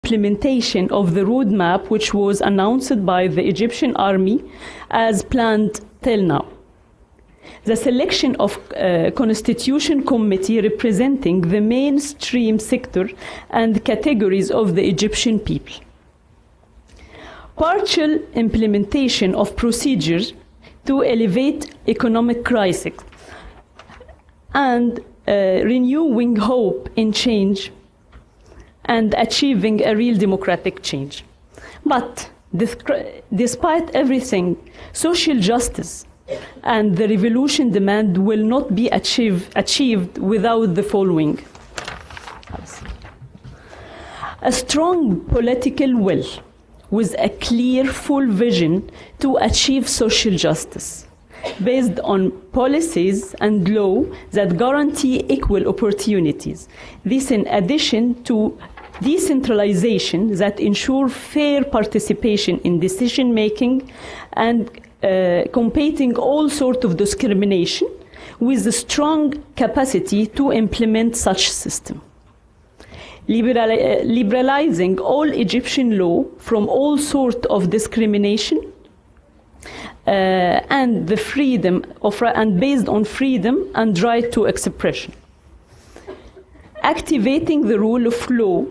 implementation of the roadmap which was announced by the Egyptian army as planned till now. The selection of Constitution Committee representing the mainstream sector and categories of the Egyptian people. Partial implementation of procedures to elevate economic crisis and renewing hope in change and achieving a real democratic change. But despite everything, social justice and the revolution demand will not be achieved without the following. A strong political will with a clear, full vision to achieve social justice based on policies and law that guarantee equal opportunities. This in addition to decentralization that ensure fair participation in decision-making and combating all sorts of discrimination with a strong capacity to implement such system. Liberalizing all Egyptian law from all sorts of discrimination and the freedom of, and based on freedom and right to expression. Activating the rule of law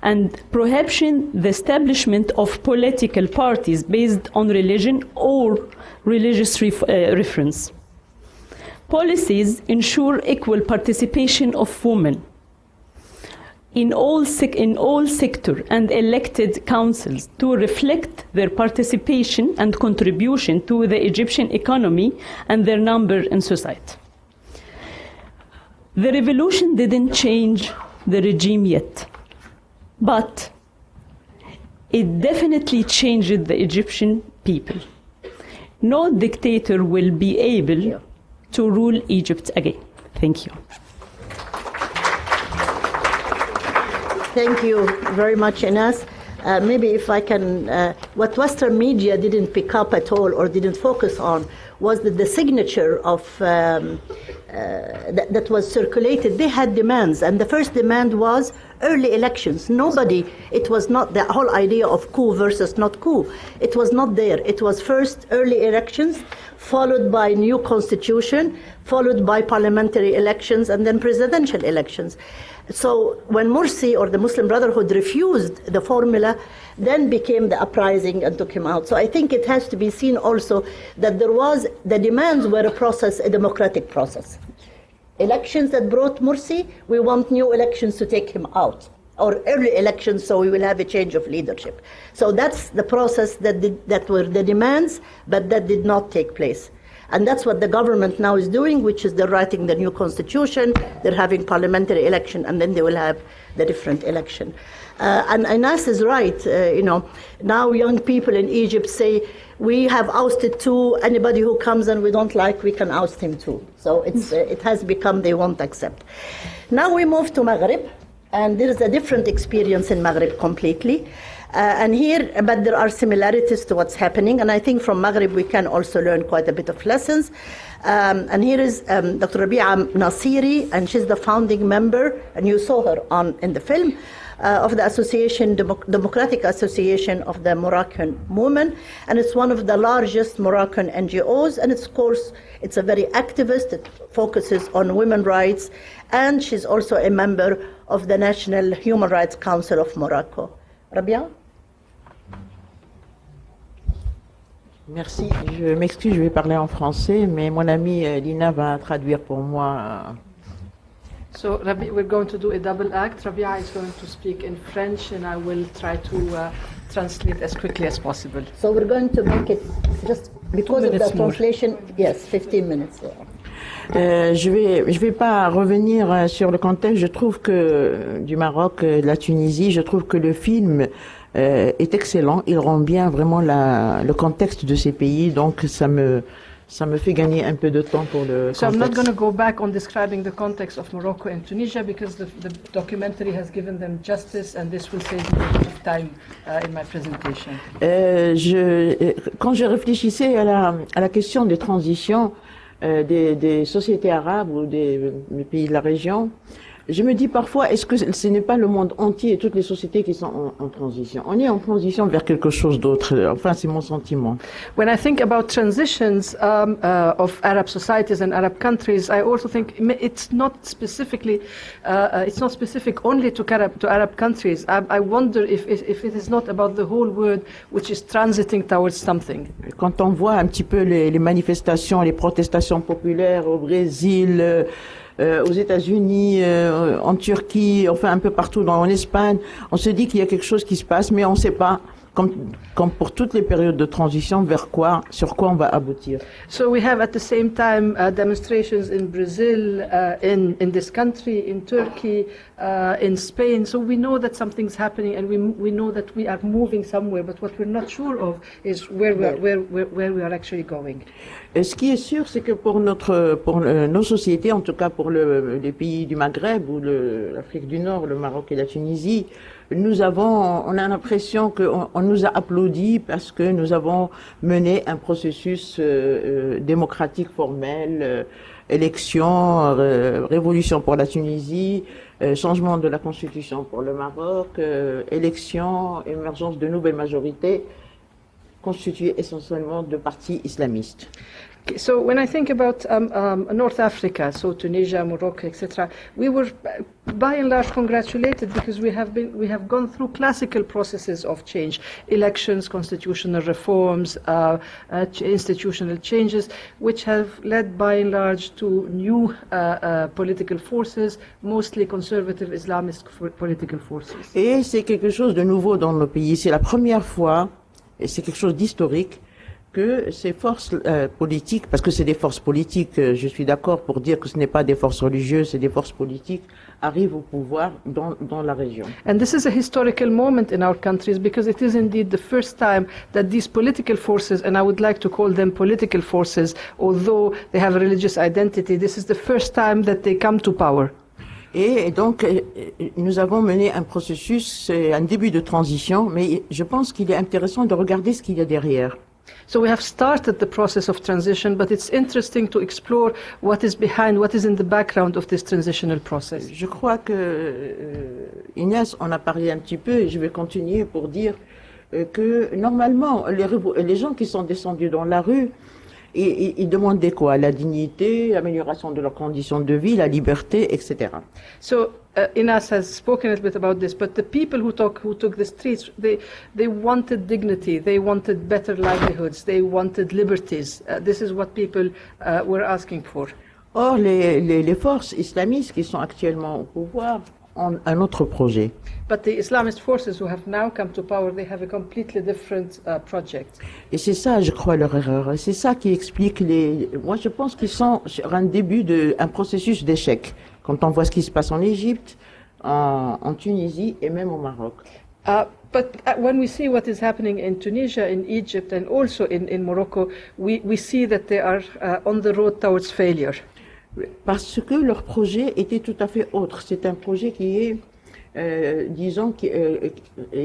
and prohibiting the establishment of political parties based on religion or religious reference. Policies ensure equal participation of women in all sectors and elected councils to reflect their participation and contribution to the Egyptian economy and their number in society. The revolution didn't change the regime yet, but it definitely changed the Egyptian people. No dictator will be able to rule Egypt again. Thank you. Thank you very much, Ines. Maybe if I can, what Western media didn't pick up at all or didn't focus on was that the signature of that was circulated, they had demands, and the first demand was early elections. It was not the whole idea of coup versus not coup. It was not there. It was first early elections, followed by new constitution, followed by parliamentary elections, and then presidential elections. So when Morsi or the Muslim Brotherhood refused the formula, then became the uprising and took him out. So I think it has to be seen also that the demands were a democratic process. Elections that brought Morsi, we want new elections to take him out, or early elections so we will have a change of leadership. So that's the process that were the demands, but that did not take place. And that's what the government now is doing, which is they're writing the new constitution, they're having parliamentary election, and then they will have the different election. And Ines is right, now young people in Egypt say, we have ousted too, anybody who comes and we don't like, we can oust him too. So it has become they won't accept. Now we move to Maghreb, and there is a different experience in Maghreb completely. But there are similarities to what's happening, and I think from Maghreb we can also learn quite a bit of lessons. And here is Dr. Rabia Nasiri, and she's the founding member, and you saw her in the film, of the Democratic Association of the Moroccan Women, and it's one of the largest Moroccan NGOs, and it's a very activist, it focuses on women's rights, and she's also a member of the National Human Rights Council of Morocco. Rabia? Merci. Je m'excuse, je vais parler en français, mais mon amie Lina va traduire pour moi. So we're going to do a double act. Rabia is going to speak in French, and I will try to translate as quickly as possible. So we're going to make it just because of the translation. Yes, 15 minutes. Je vais pas revenir sur le contexte. Je trouve que du Maroc, de la Tunisie, je trouve que le film est excellent. Il rend bien vraiment le contexte de ces pays. Donc ça me fait gagner un peu de temps pour le contexte. So I'm not going to go back on describing the context of Morocco and Tunisia because the documentary has given them justice, and this will save me a bit of time in my presentation. Quand je réfléchissais à la question des transitions des sociétés arabes ou des pays de la région, Je me dis parfois, est-ce que ce n'est pas le monde entier et toutes les sociétés qui sont en transition? On est en transition vers quelque chose d'autre. Enfin, c'est mon sentiment. When I think about transitions of Arab societies and Arab countries, I also think it's not specifically, it's not specific only to Arab countries. I wonder if it is not about the whole world which is transiting towards something. Quand on voit un petit peu les manifestations, les protestations populaires au Brésil, aux États-Unis, en Turquie, enfin un peu partout en Espagne, on se dit qu'il y a quelque chose qui se passe, mais on ne sait pas, comme pour toutes les périodes de transition, sur quoi on va aboutir. So we have at the same time demonstrations in Brazil, in this country, in Turkey, in Spain. So we know that something's happening, and we know that we are moving somewhere. But what we're not sure of is where we are actually going. Et ce qui est sûr, c'est que pour nos sociétés, en tout cas pour les pays du Maghreb ou l'Afrique du Nord, le Maroc et la Tunisie, on a l'impression qu'on nous a applaudi parce que nous avons mené un processus démocratique formel, élection, révolution pour la Tunisie, changement de la constitution pour le Maroc, élection, émergence de nouvelles majorités constituées essentiellement de partis islamistes. So when I think about North Africa, so Tunisia, Morocco, etc., we were by and large congratulated because we have gone through classical processes of change, elections, constitutional reforms, institutional changes, which have led by and large to new political forces, mostly conservative Islamist political forces. Et c'est quelque chose de nouveau dans nos pays. C'est la première fois, et c'est quelque chose d'historique, que ces forces politiques, parce que c'est des forces politiques, je suis d'accord pour dire que ce n'est pas des forces religieuses, c'est des forces politiques, arrivent au pouvoir dans la région. And this is a historical moment in our countries because it is indeed the first time that these political forces, and I would like to call them political forces, although they have a religious identity, this is the first time that they come to power. Et donc, nous avons mené un processus, un début de transition, mais je pense qu'il est intéressant de regarder ce qu'il y a derrière. So we have started the process of transition, but it's interesting to explore what is behind, what is in the background of this transitional process. Je crois que, Inès en a parlé un petit peu, et je vais continuer pour dire que normalement, les gens qui sont descendus dans la rue, ils demandaient quoi? La dignité, l'amélioration de leurs conditions de vie, la liberté, etc. So Inas has spoken a little bit about this, but the people who took the streets, they wanted dignity, they wanted better livelihoods, they wanted liberties. This is what people were asking for. Or, les forces islamistes qui sont actuellement au pouvoir ont un autre projet. But the Islamist forces who have now come to power, they have a completely different project. Et c'est ça, je crois, leur erreur. Et c'est ça qui explique moi, je pense qu'ils sont sur un début d'un processus d'échec. Quand on voit ce qui se passe en Égypte, en Tunisie et même au Maroc. But when we see what is happening in Tunisia, in Egypt, and also in Morocco, we see that they are on the road towards failure. Parce que leur projet était tout à fait autre. C'est un projet qui est, disons,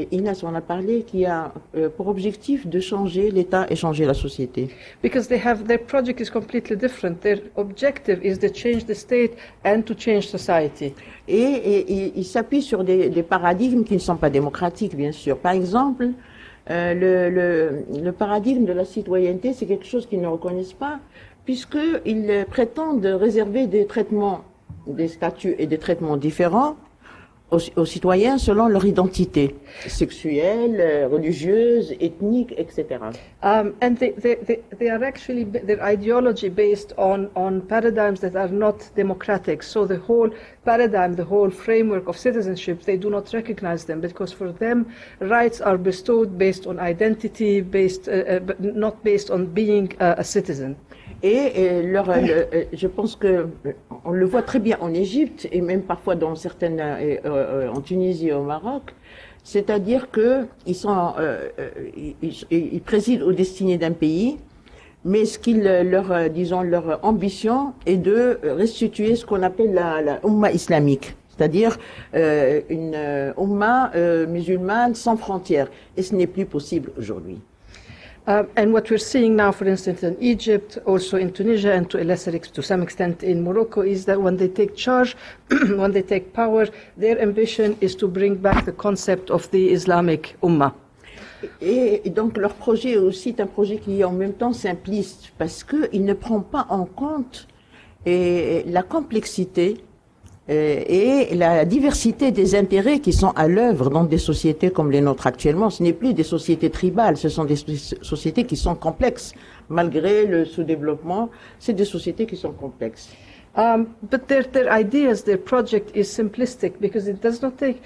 Inès en a parlé, qui a pour objectif de changer l'État et changer la société. Because their project is completely different. Their objective is to change the state and to change society. Et ils s'appuient sur des paradigmes qui ne sont pas démocratiques, bien sûr. Par exemple, le paradigme de la citoyenneté, c'est quelque chose qu'ils ne reconnaissent pas, puisqu'ils prétendent réserver des traitements, des statuts et des traitements différents aux citoyens selon leur identité sexuelle, religieuse, ethnique, etc. And they are actually, their ideology based on paradigms that are not democratic. So the whole paradigm, the whole framework of citizenship, they do not recognize them because for them, rights are bestowed based on identity, not based on being a citizen. Et je pense que on le voit très bien en Égypte et même parfois dans certaines en Tunisie et au Maroc, c'est-à-dire que ils président aux destinées d'un pays, mais leur ambition est de restituer ce qu'on appelle la Oumma islamique, c'est-à-dire une Oumma musulmane sans frontières, et ce n'est plus possible aujourd'hui. And what we're seeing now, for instance, in Egypt, also in Tunisia, and to some extent in Morocco, is that when they take charge, when they take power, their ambition is to bring back the concept of the Islamic Ummah. Et donc leur projet aussi est un projet qui est en même temps simpliste parce qu'il ne prend pas en compte la complexité et la diversité des intérêts qui sont à l'œuvre dans des sociétés comme les nôtres actuellement. Ce n'est plus des sociétés tribales, ce sont des sociétés qui sont complexes. Malgré le sous-développement, c'est des sociétés qui sont complexes. But their ideas, their project is simplistic because it does not take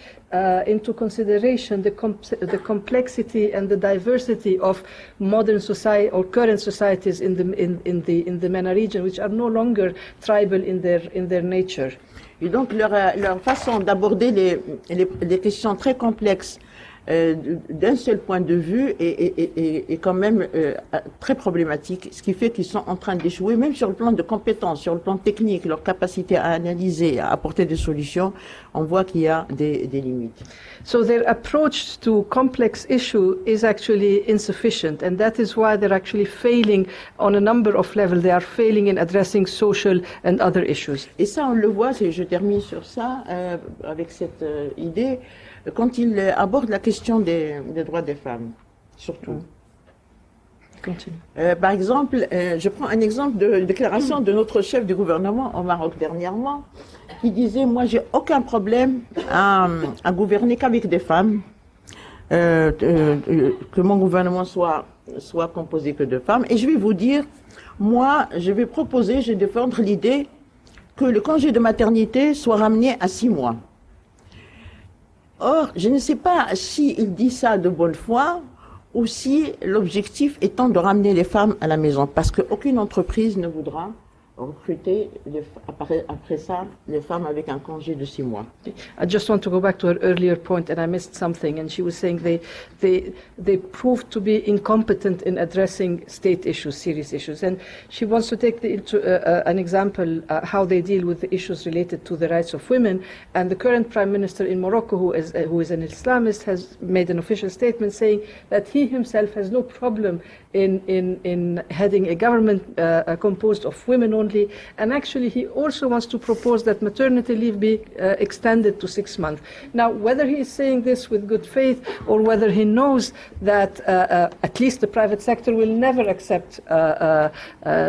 into consideration the complexity and the diversity of modern society or current societies in the MENA region, which are no longer tribal in their nature. Et donc leur façon d'aborder les questions très complexes d'un seul point de vue est quand même très problématique, ce qui fait qu'ils sont en train d'échouer, même sur le plan de compétences, sur le plan technique, leur capacité à analyser, à apporter des solutions, on voit qu'il y a des limites. So their approach to complex issue is actually insufficient, and that is why they're actually failing on a number of levels. They are failing in addressing social and other issues. Et ça, on le voit, je termine sur ça, avec cette idée, quand il aborde la question des droits des femmes, surtout. Continue. Par exemple, je prends un exemple de déclaration de notre chef du gouvernement au Maroc dernièrement, qui disait « Moi, j'ai aucun problème à gouverner qu'avec des femmes, que mon gouvernement soit composé que de femmes. Et je vais vous dire, moi, je vais défendre l'idée que le congé de maternité soit ramené à 6 mois. » Or, je ne sais pas s'il dit ça de bonne foi ou si l'objectif étant de ramener les femmes à la maison, parce qu'aucune entreprise ne voudra recruter après ça les femmes avec un congé de 6 mois. I just want to go back to her earlier point, and I missed something. And she was saying they proved to be incompetent in addressing state issues, serious issues. And she wants to take an example how they deal with the issues related to the rights of women. And the current prime minister in Morocco, who is an Islamist, has made an official statement saying that he himself has no problem in heading a government composed of women only, and actually he also wants to propose that maternity leave be extended to 6 months. Now, whether he is saying this with good faith or whether he knows that at least the private sector will never accept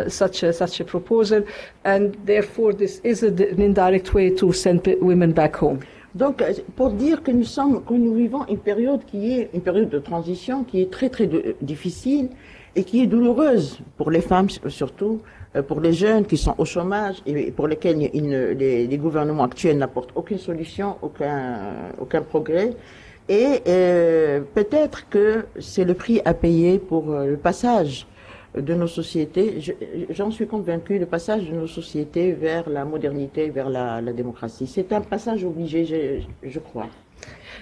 such a proposal, and therefore this is an indirect way to send women back home. Donc, pour dire que nous vivons une période qui est une période de transition qui est très très difficile et qui est douloureuse pour les femmes surtout, pour les jeunes qui sont au chômage et pour lesquels les gouvernements actuels n'apportent aucune solution, aucun progrès. Et peut-être que c'est le prix à payer pour le passage de nos sociétés, j'en suis convaincue, le passage de nos sociétés vers la modernité, vers la démocratie. C'est un passage obligé, je crois.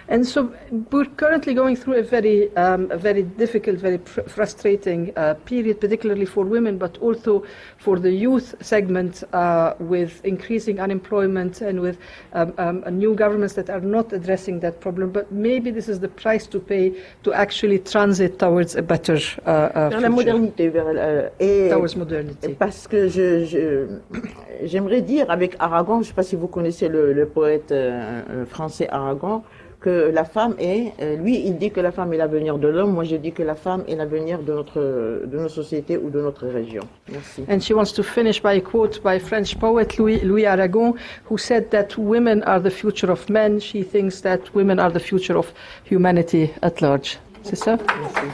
And so we're currently going through a very difficult, very frustrating period, particularly for women, but also for the youth segment, with increasing unemployment and with new governments that are not addressing that problem. But maybe this is the price to pay to actually transit towards a better vers la modernité, towards modernity. Parce que j'aimerais dire avec Aragon, je ne sais pas si vous connaissez le poète français Aragon, que la femme lui il dit que la femme est l'avenir de l'homme, moi je dis que la femme est l'avenir de nos sociétés ou de notre région. Merci. And she wants to finish by a quote by French poet Louis Aragon, who said that women are the future of men. She thinks that women are the future of humanity at large. C'est ça? Merci.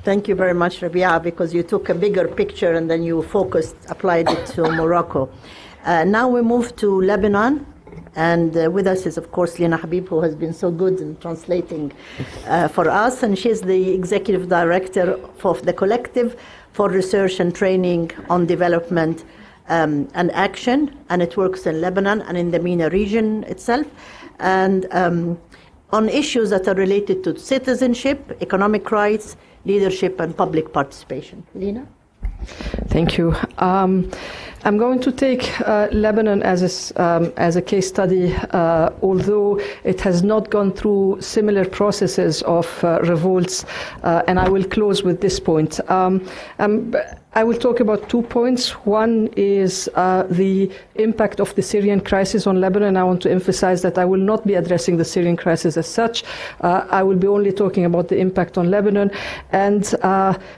Thank you very much, Rabia, because you took a bigger picture and then you applied it to Morocco. Now we move to Lebanon, and with us is, of course, Lina Habib, who has been so good in translating for us, and she's the executive director of the Collective for Research and Training on Development and Action, and it works in Lebanon and in the MENA region itself, and on issues that are related to citizenship, economic rights, leadership, and public participation. Lina? Thank you. I'm going to take Lebanon as a case study, although it has not gone through similar processes of revolts, and I will close with this point. I will talk about 2 points. One is the impact of the Syrian crisis on Lebanon. I want to emphasize that I will not be addressing the Syrian crisis as such. I will be only talking about the impact on Lebanon, and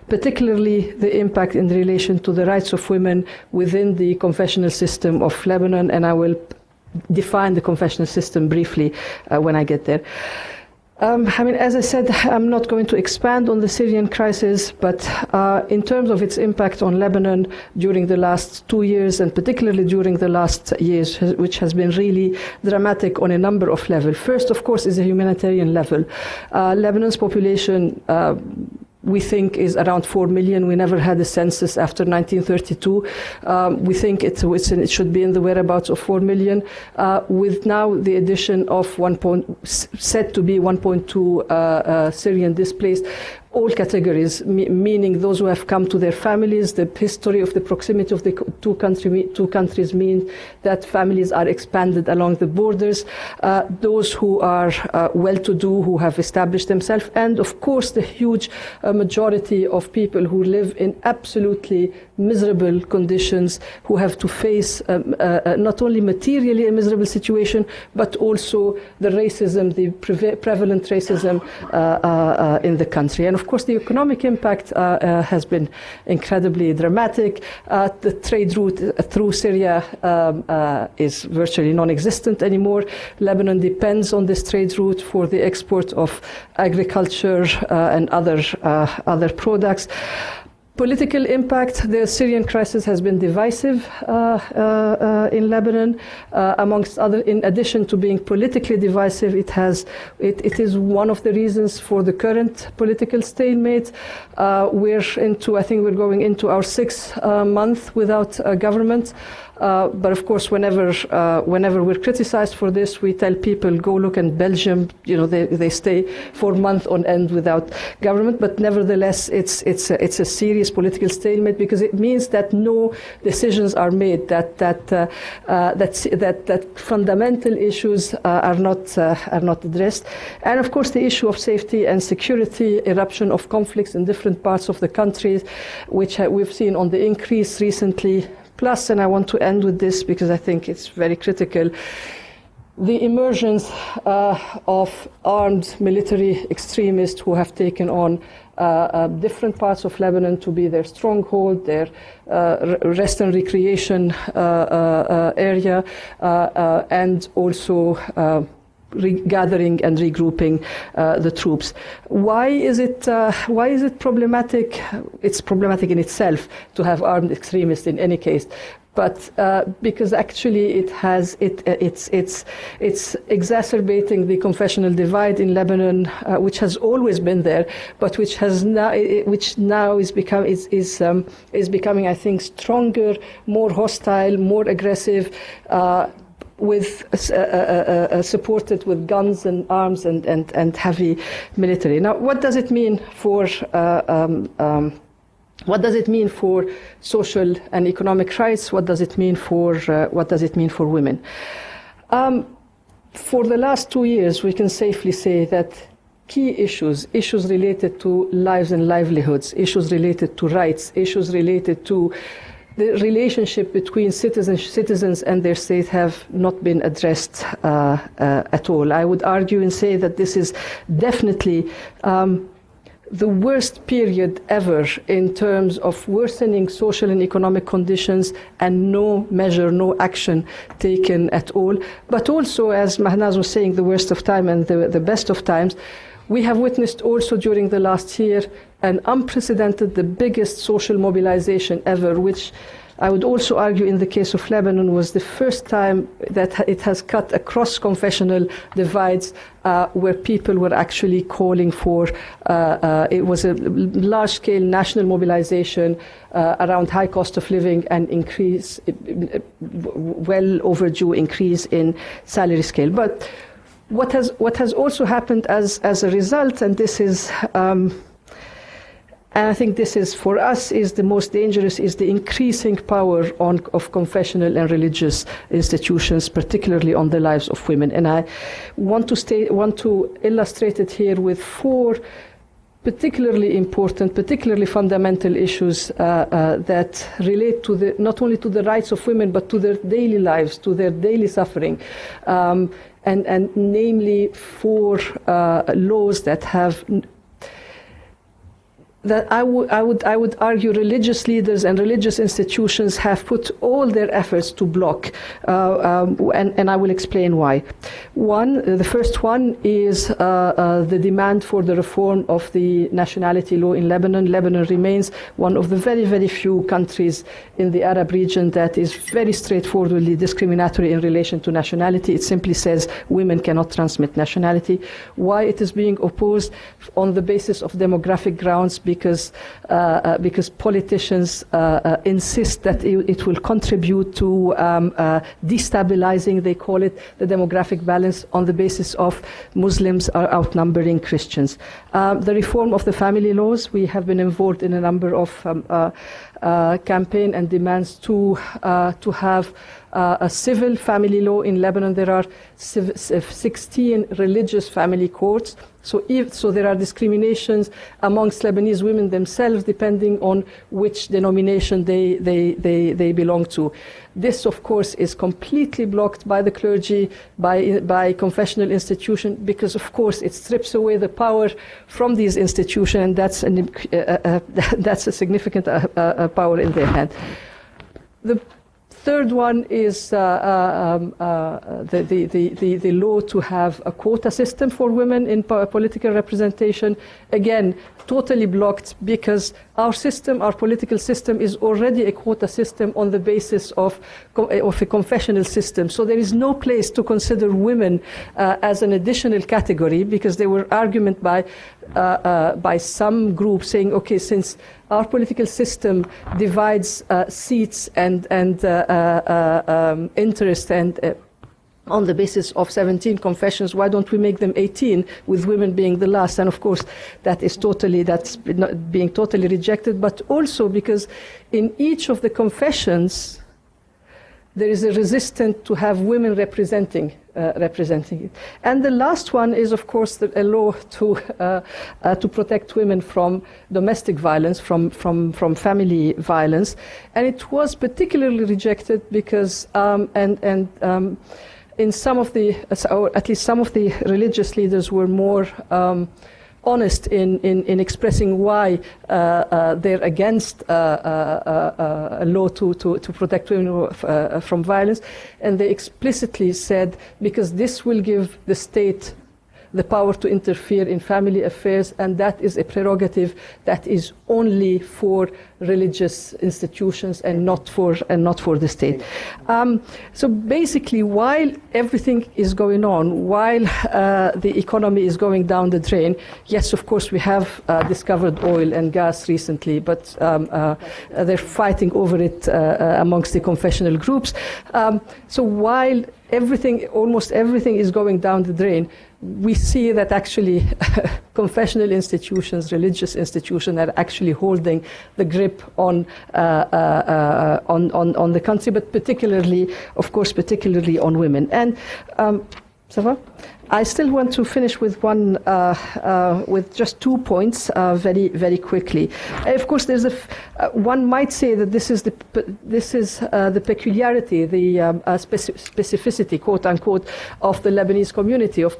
particularly the impact in relation to the rights of women within the confessional system of Lebanon, and I will define the confessional system briefly when I get there. As I said, I'm not going to expand on the Syrian crisis, but in terms of its impact on Lebanon during the last 2 years, and particularly during the last years, which has been really dramatic on a number of levels. First, of course, is a humanitarian level. Lebanon's population, we think, is around 4 million. We never had a census after 1932. We think it should be in the whereabouts of 4 million, with now the addition of said to be 1.2 Syrian displaced. All categories, meaning those who have come to their families. The history of the proximity of the two countries means that families are expanded along the borders. Those who are well-to-do, who have established themselves, and of course the huge majority of people who live in absolutely miserable conditions, who have to face not only materially a miserable situation, but also the racism, the prevalent racism in the country. And of course, the economic impact has been incredibly dramatic. The trade route through Syria is virtually non-existent anymore. Lebanon depends on this trade route for the export of agriculture and other products. Political impact, the Syrian crisis has been divisive in Lebanon, amongst other. In addition to being politically divisive, it is one of the reasons for the current political stalemate. I think we're going into our 6th month without a government. But of course, whenever we're criticized for this, we tell people, go look in Belgium. They stay for months on end without government. But nevertheless, it's a serious political stalemate, because it means that no decisions are made, that fundamental issues are not addressed. And of course, the issue of safety and security, eruption of conflicts in different parts of the country, which we've seen on the increase recently. Plus, and I want to end with this because I think it's very critical, the emergence of armed military extremists who have taken on different parts of Lebanon to be their stronghold, their rest and recreation area, and also regathering and regrouping the troops. Why is it problematic? It's problematic in itself to have armed extremists in any case, but because actually it's exacerbating the confessional divide in Lebanon, which has always been there, but which now is becoming, I think, stronger, more hostile, more aggressive. Supported with guns and arms and heavy military. Now, what does it mean for social and economic rights? What does it mean for women? For the last 2 years, we can safely say that key issues related to lives and livelihoods, issues related to rights, issues related to the relationship between citizens and their state have not been addressed at all. I would argue and say that this is definitely the worst period ever in terms of worsening social and economic conditions, and no measure, no action taken at all. But also, as Mahnaz was saying, the worst of time and the best of times. We have witnessed also during the last year an unprecedented, the biggest social mobilization ever, which I would also argue in the case of Lebanon was the first time that it has cut across confessional divides, where people were actually calling for, it was a large-scale national mobilization around high cost of living and increase, well overdue increase in salary scale. But what has also happened as a result, and this is And I think this is, for us, is the most dangerous, is the increasing power of confessional and religious institutions, particularly on the lives of women. And I want to illustrate it here with 4 particularly important, particularly fundamental issues that relate to not only to the rights of women, but to their daily lives, to their daily suffering. And namely 4 laws that have that I would argue religious leaders and religious institutions have put all their efforts to block, and I will explain why. The first one is the demand for the reform of the nationality law in Lebanon. Lebanon remains one of the very, very few countries in the Arab region that is very straightforwardly discriminatory in relation to nationality. It simply says women cannot transmit nationality. Why it is being opposed? On the basis of demographic grounds, because politicians insist that it will contribute to destabilizing, they call it, the demographic balance on the basis of Muslims are outnumbering Christians. The reform of the family laws, we have been involved in a number of campaign and demands to have a civil family law in Lebanon. There are 16 religious family courts. So there are discriminations amongst Lebanese women themselves, depending on which denomination they belong to. This, of course, is completely blocked by the clergy, by confessional institutions, because, of course, it strips away the power from these institutions, and that's a significant power in their hand. The third one is the law to have a quota system for women in political representation. Again, totally blocked, because our political system is already a quota system on the basis of a confessional system. So there is no place to consider women as an additional category, because there were arguments by some groups saying, okay, since our political system divides seats and interest and on the basis of 17 confessions, why don't we make them 18, with women being the last? And of course, that's being totally rejected, but also because in each of the confessions, there is a resistance to have women representing it. And the last one is, of course, a law to protect women from domestic violence, from family violence. And it was particularly rejected because, in some of the, or at least some of the religious leaders were more honest in expressing why they're against a law to protect women from violence. And they explicitly said, because this will give the state the power to interfere in family affairs, and that is a prerogative that is only for religious institutions and not for the state. So basically, while everything is going on, while the economy is going down the drain, yes, of course, we have discovered oil and gas recently, but they're fighting over it amongst the confessional groups. So while almost everything is going down the drain, we see that actually confessional institutions, religious institutions, are actually holding the grip on the country, but particularly on women. And I still want to finish with with just 2 points very, very quickly. Of course, there's one might say that this is the peculiarity, the specificity, quote unquote, of the Lebanese community, of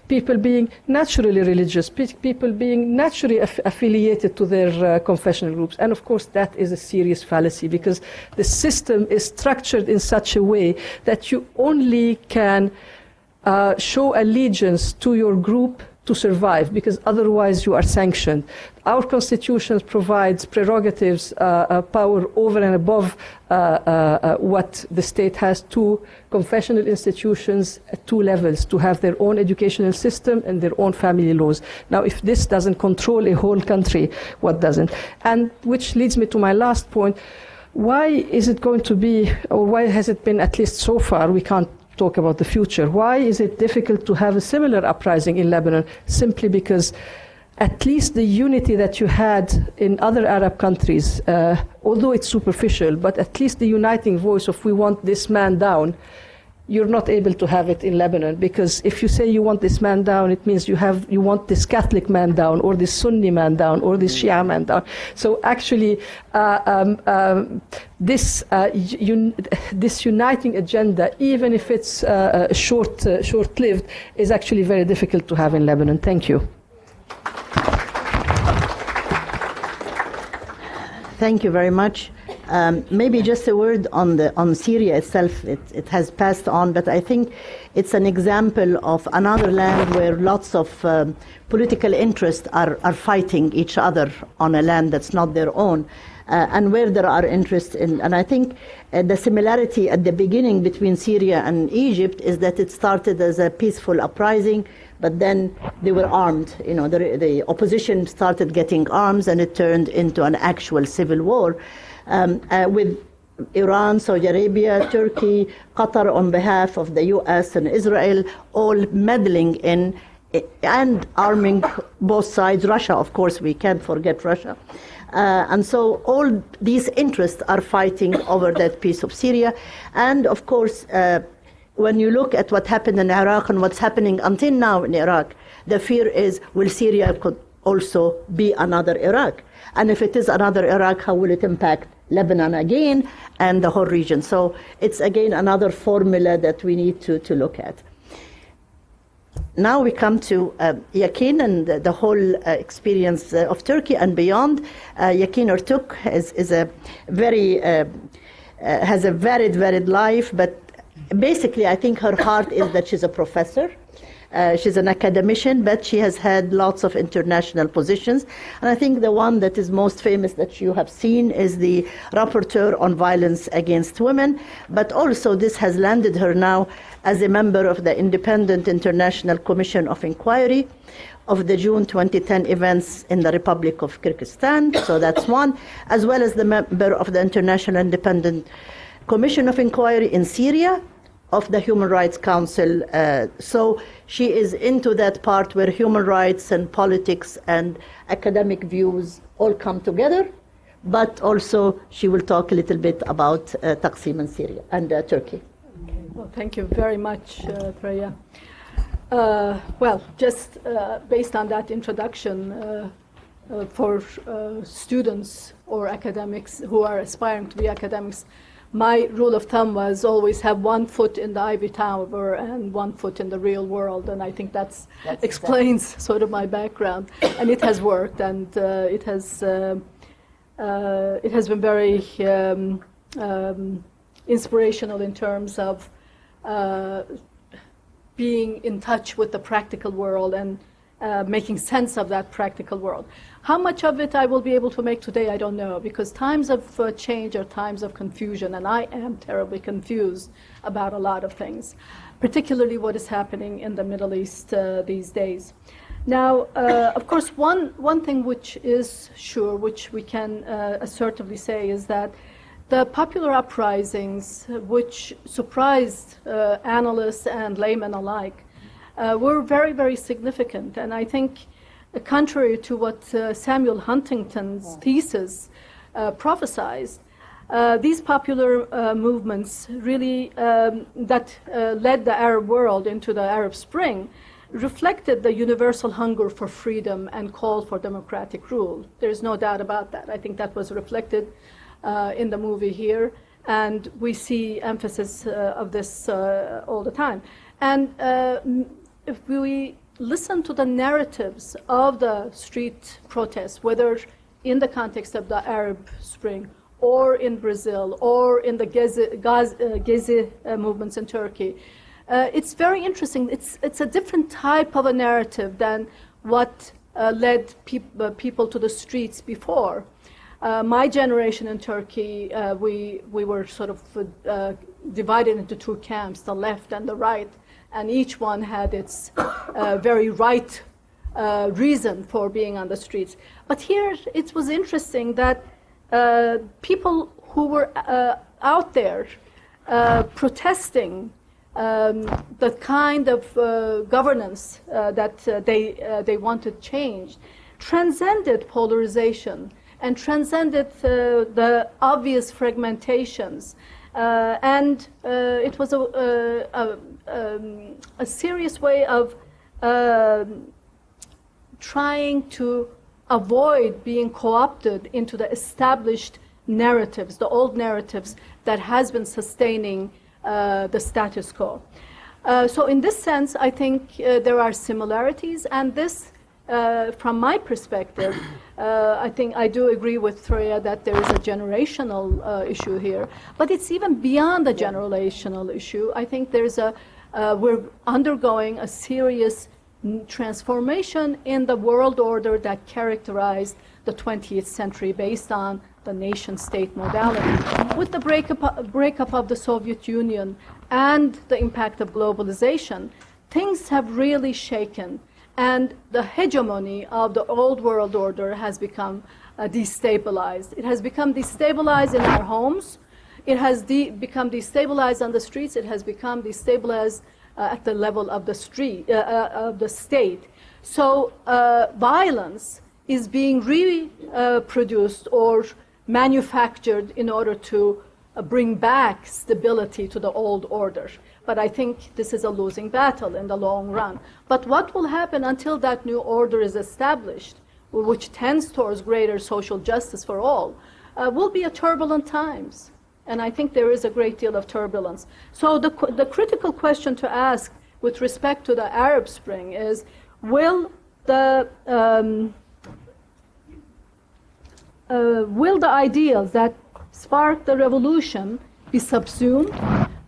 people being naturally religious, people being naturally affiliated to their confessional groups. And of course, that is a serious fallacy, because the system is structured in such a way that you only can show allegiance to your group to survive, because otherwise you are sanctioned. Our constitution provides prerogatives, power over and above what the state has to confessional institutions at 2 levels, to have their own educational system and their own family laws. Now, if this doesn't control a whole country, what doesn't? And which leads me to my last point. Why is it going to be, or why has it been, at least so far, we can't talk about the future, why is it difficult to have a similar uprising in Lebanon? Simply because at least the unity that you had in other Arab countries, although it's superficial, but at least the uniting voice of we want this man down, you're not able to have it in Lebanon, because if you say you want this man down, it means you want this Catholic man down, or this Sunni man down, or this Shia man down. So actually, this uniting agenda, even if it's short-lived, is actually very difficult to have in Lebanon. Thank you. Thank you very much. Maybe just a word on Syria itself. It has passed on, but I think it's an example of another land where lots of political interests are fighting each other on a land that's not their own, and where there are interests in. And I think the similarity at the beginning between Syria and Egypt is that it started as a peaceful uprising, but then they were armed. You know, the opposition started getting arms, and it turned into an actual civil war. With Iran, Saudi Arabia, Turkey, Qatar on behalf of the US and Israel, all meddling in and arming both sides. Russia, of course, we can't forget Russia. And so all these interests are fighting over that piece of Syria. And of course, when you look at what happened in Iraq and what's happening until now in Iraq, the fear is, will Syria could also be another Iraq? And if it is another Iraq, how will it impact Lebanon again and the whole region? So it's again another formula that we need to look at. Now we come to Yakin and the whole experience of Turkey and beyond. Yakin Ertuk is a very has a varied life, but basically I think her heart is that she's a professor. She's an academician, but she has had lots of international positions. And I think the one that is most famous that you have seen is the rapporteur on violence against women. But also this has landed her now as a member of the Independent International Commission of Inquiry of the June 2010 events in the Republic of Kyrgyzstan. So that's one, as well as the member of the International Independent Commission of Inquiry in Syria, of the Human Rights Council. So she is into that part where human rights and politics and academic views all come together, but also she will talk a little bit about Taqsim and Syria and Turkey. Okay. Well, thank you very much, Threya. Well, just based on that introduction, for students or academics who are aspiring to be academics, my rule of thumb was always have one foot in the ivory tower and one foot in the real world, and I think that explains sort of my background. And it has worked, and it has been very inspirational in terms of being in touch with the practical world and making sense of that practical world. How much of it I will be able to make today, I don't know, because times of change are times of confusion, and I am terribly confused about a lot of things, particularly what is happening in the Middle East these days. Now, of course, one thing which is sure, which we can assertively say, is that the popular uprisings, which surprised analysts and laymen alike, were very, very significant. And I think, contrary to what Samuel Huntington's thesis prophesied, these popular movements really that led the Arab world into the Arab Spring reflected the universal hunger for freedom and call for democratic rule. There's no doubt about that. I think that was reflected in the movie here, and we see emphasis of this all the time. And if we listen to the narratives of the street protests, whether in the context of the Arab Spring or in Brazil or in the Gezi movements in Turkey, it's very interesting. It's a different type of a narrative than what led people to the streets before. My generation in Turkey, we were sort of divided into two camps, the left and the right, and each one had its very right reason for being on the streets. But here it was interesting that people who were out there protesting the kind of governance that they wanted changed, transcended polarization and transcended the obvious fragmentations. And it was a serious way of trying to avoid being co-opted into the established narratives, the old narratives that has been sustaining the status quo. So in this sense, I think there are similarities, and this, from my perspective, I think I do agree with Threya that there is a generational issue here, but it's even beyond the generational issue. I think there's we're undergoing a serious transformation in the world order that characterized the 20th century based on the nation-state modality. With the breakup of the Soviet Union and the impact of globalization, things have really shaken, and the hegemony of the old world order has become destabilized. It has become destabilized in our homes. It has become destabilized on the streets. It has become destabilized at the level of the state. So violence is being reproduced or manufactured in order to bring back stability to the old order. But I think this is a losing battle in the long run. But what will happen until that new order is established, which tends towards greater social justice for all, will be a turbulent times. And I think there is a great deal of turbulence. So the critical question to ask with respect to the Arab Spring is, will the ideals that sparked the revolution be subsumed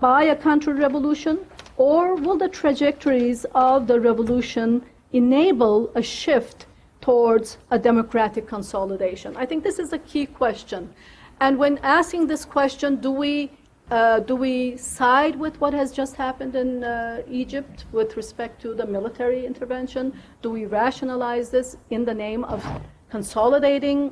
by a counter-revolution, or will the trajectories of the revolution enable a shift towards a democratic consolidation? I think this is a key question. And when asking this question, do we side with what has just happened in Egypt with respect to the military intervention? Do we rationalize this in the name of consolidating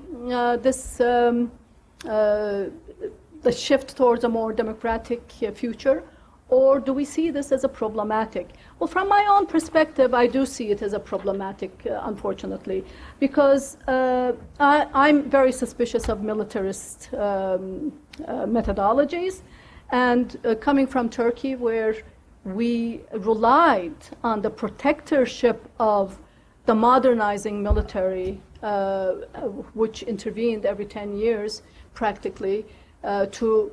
the shift towards a more democratic future? Or do we see this as a problematic? Well, from my own perspective, I do see it as a problematic, unfortunately, because I'm very suspicious of militarist methodologies. And coming from Turkey, where we relied on the protectorship of the modernizing military, which intervened every 10 years practically, to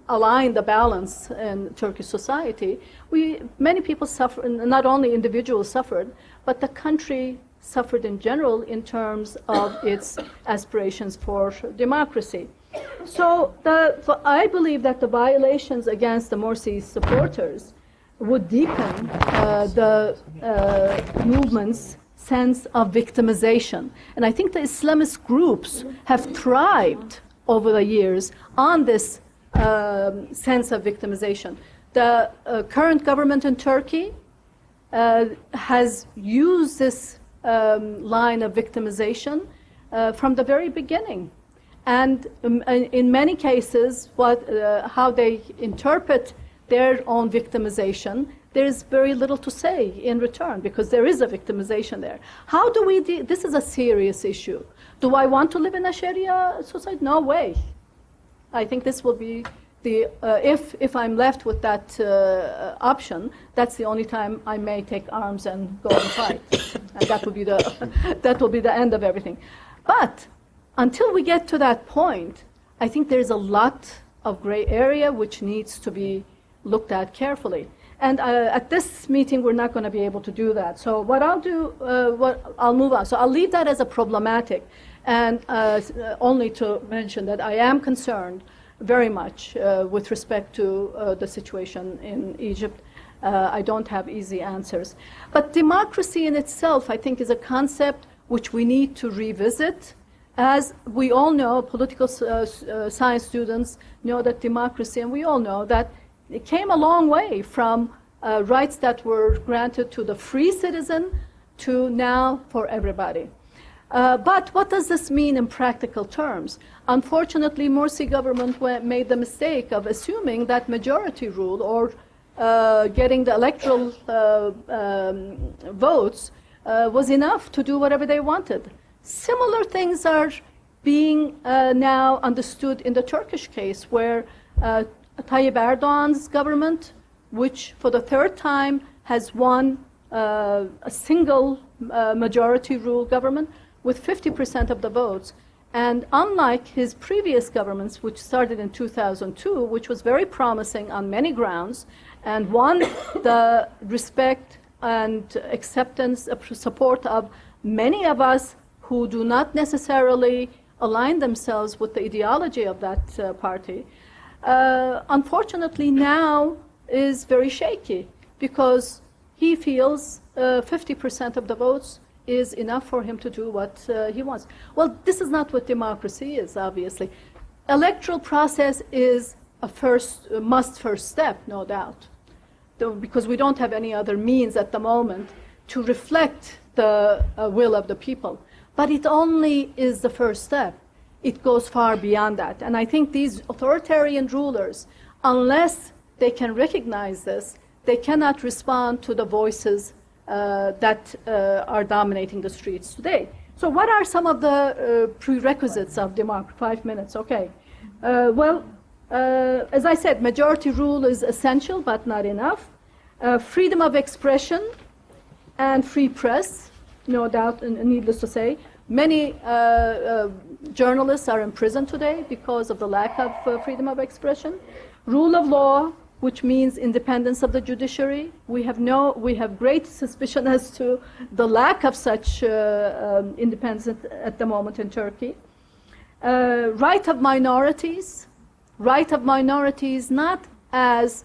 align the balance in Turkish society, many people suffered, not only individuals suffered, but the country suffered in general in terms of its aspirations for democracy. So I believe that the violations against the Morsi supporters would deepen the movement's sense of victimization. And I think the Islamist groups have thrived over the years on this sense of victimization. The current government in Turkey has used this line of victimization from the very beginning. And in many cases, how they interpret their own victimization, there's very little to say in return, because there is a victimization there. How do we this is a serious issue. Do I want to live in a Sharia society? No way. I think this will be if I'm left with that option, that's the only time I may take arms and go and fight. And that will be the end of everything. But until we get to that point, I think there's a lot of gray area which needs to be looked at carefully. And at this meeting, we're not going to be able to do that. So what I'll do, I'll move on. So I'll leave that as a problematic, and only to mention that I am concerned very much with respect to the situation in Egypt. I don't have easy answers. But democracy in itself, I think, is a concept which we need to revisit. As we all know, political science students know that democracy, and we all know that it came a long way from rights that were granted to the free citizen to now for everybody. But what does this mean in practical terms? Unfortunately, Morsi government made the mistake of assuming that majority rule or getting the electoral votes was enough to do whatever they wanted. Similar things are being now understood in the Turkish case, where Tayyip Erdogan's government, which for the third time has won a single majority rule government with 50% of the votes. And unlike his previous governments, which started in 2002, which was very promising on many grounds, and won the respect and acceptance, support of many of us who do not necessarily align themselves with the ideology of that party, unfortunately now is very shaky, because he feels 50% of the votes is enough for him to do what he wants. Well, this is not what democracy is, obviously. Electoral process is a first step, no doubt, because we don't have any other means at the moment to reflect the will of the people. But it only is the first step. It goes far beyond that. And I think these authoritarian rulers, unless they can recognize this, they cannot respond to the voices that are dominating the streets today. So what are some of the prerequisites of democracy? 5 minutes, okay. As I said, majority rule is essential, but not enough. Freedom of expression and free press, no doubt, and needless to say. Many journalists are in prison today because of the lack of freedom of expression. Rule of law, which means independence of the judiciary. We have great suspicion as to the lack of such independence at the moment in Turkey. Right of minorities not as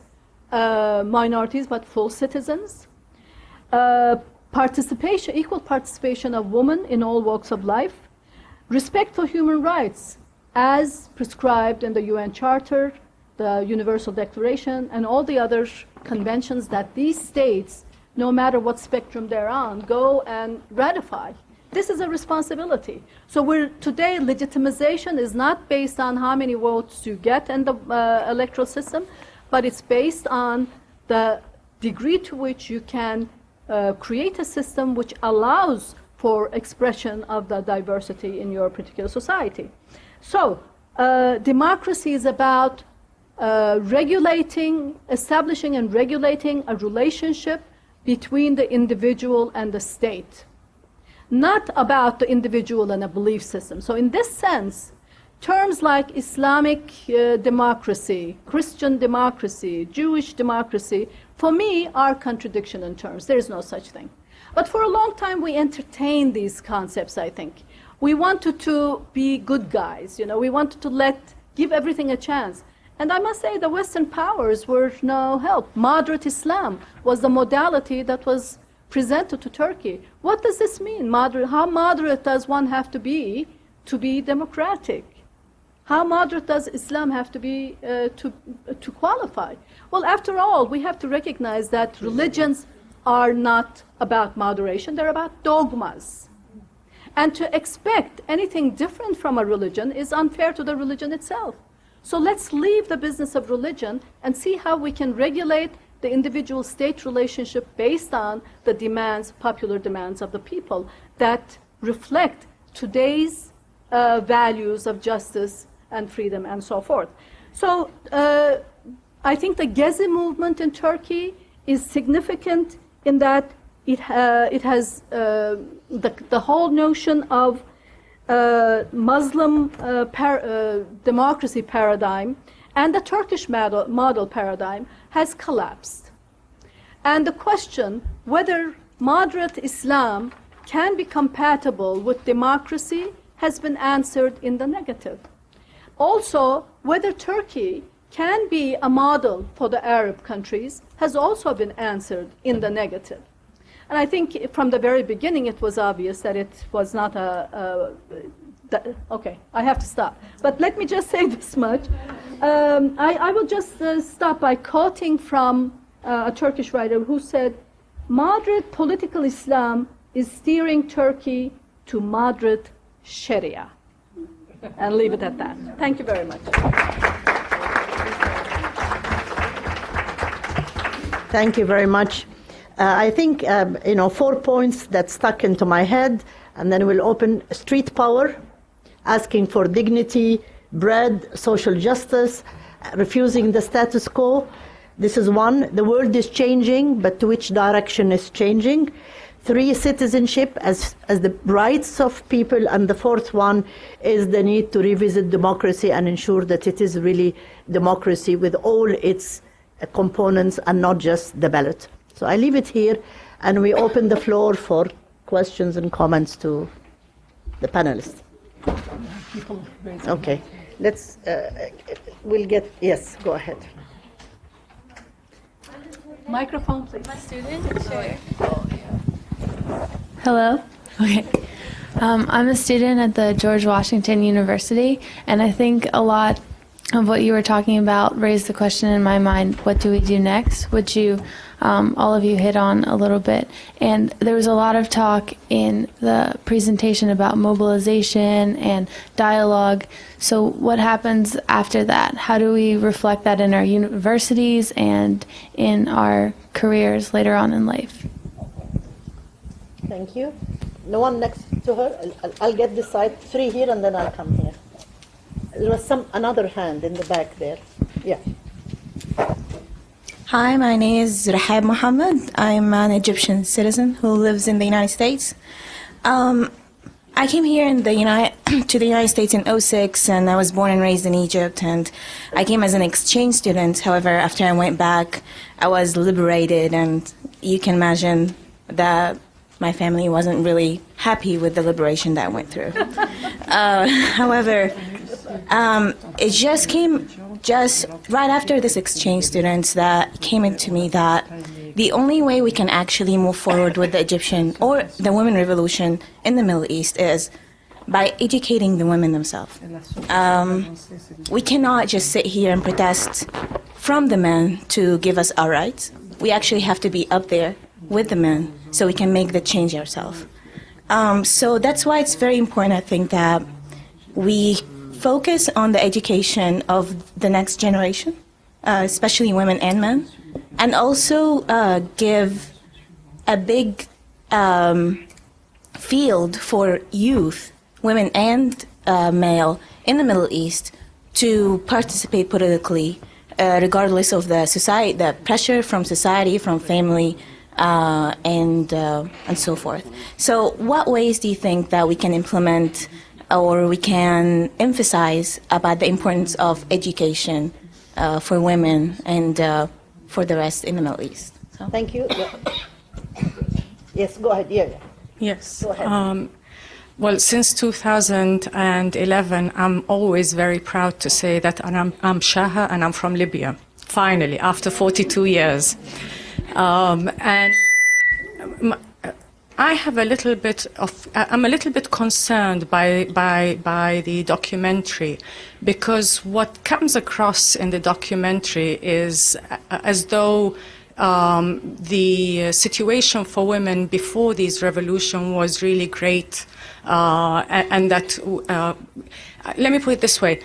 minorities but full citizens. Participation, equal participation of women in all walks of life. Respect for human rights as prescribed in the UN Charter, the Universal Declaration, and all the other conventions that these states, no matter what spectrum they're on, go and ratify. This is a responsibility. So today, legitimization is not based on how many votes you get in the electoral system, but it's based on the degree to which you can create a system which allows for expression of the diversity in your particular society. So democracy is about establishing and regulating a relationship between the individual and the state, not about the individual and a belief system. So in this sense, terms like Islamic democracy, Christian democracy, Jewish democracy, for me, are contradiction in terms. There is no such thing. But for a long time, we entertained these concepts, I think. We wanted to be good guys, we wanted to give everything a chance. And I must say the Western powers were no help. Moderate Islam was the modality that was presented to Turkey. What does this mean? How moderate does one have to be democratic? How moderate does Islam have to be to qualify? Well, after all, we have to recognize that religions are not about moderation, they're about dogmas. And to expect anything different from a religion is unfair to the religion itself. So let's leave the business of religion and see how we can regulate the individual state relationship based on the popular demands of the people that reflect today's values of justice and freedom and so forth. So I think the Gezi movement in Turkey is significant in that it has the whole notion of Muslim democracy paradigm and the Turkish model paradigm has collapsed. And the question whether moderate Islam can be compatible with democracy has been answered in the negative. Also, whether Turkey can be a model for the Arab countries has also been answered in the negative. And I think from the very beginning it was obvious that it was not okay, I have to stop. But let me just say this much. I will just stop by quoting from a Turkish writer who said, moderate political Islam is steering Turkey to moderate Sharia. And leave it at that. Thank you very much. Thank you very much. I think, 4 points that stuck into my head, and then we'll open street power, asking for dignity, bread, social justice, refusing the status quo. This is one. The world is changing, but to which direction is changing? 3, citizenship as the rights of people. And the 4th one is the need to revisit democracy and ensure that it is really democracy with all its components and not just the ballot. So I leave it here, and we open the floor for questions and comments to the panelists. Okay, we'll get, yes, go ahead. Microphone, please. Student? Sure. Hello? Okay. I'm a student at the George Washington University, and I think a lot of what you were talking about raised the question in my mind, what do we do next? Which all of you hit on a little bit. And there was a lot of talk in the presentation about mobilization and dialogue. So what happens after that? How do we reflect that in our universities and in our careers later on in life? Thank you. No one next to her? I'll get this side. 3 here, and then I'll come here. There was another hand in the back there. Yeah. Hi, my name is Rahab Mohammed. I'm an Egyptian citizen who lives in the United States. I came here to the United States in 2006, and I was born and raised in Egypt, and I came as an exchange student. However, after I went back, I was liberated, and you can imagine that my family wasn't really happy with the liberation that I went through. However, it just came right after this exchange students that came into me that the only way we can actually move forward with the Egyptian or the women revolution in the Middle East is by educating the women themselves. We cannot just sit here and protest from the men to give us our rights. We actually have to be up there with the men so we can make the change ourselves. So that's why it's very important, I think, that we focus on the education of the next generation, especially women and men, and also give a big field for youth, women and male, in the Middle East to participate politically, regardless of the society, the pressure from society, from family, and so forth. So what ways do you think that we can implement or we can emphasize about the importance of education for women and for the rest in the Middle East? So. Thank you. Yes, go ahead. Yeah. Yes. Go ahead. Well, since 2011, I'm always very proud to say that I'm Shaha and I'm from Libya, finally, after 42 years. And I have I'm a little bit concerned by the documentary, because what comes across in the documentary is as though the situation for women before this revolution was really great, and that let me put it this way,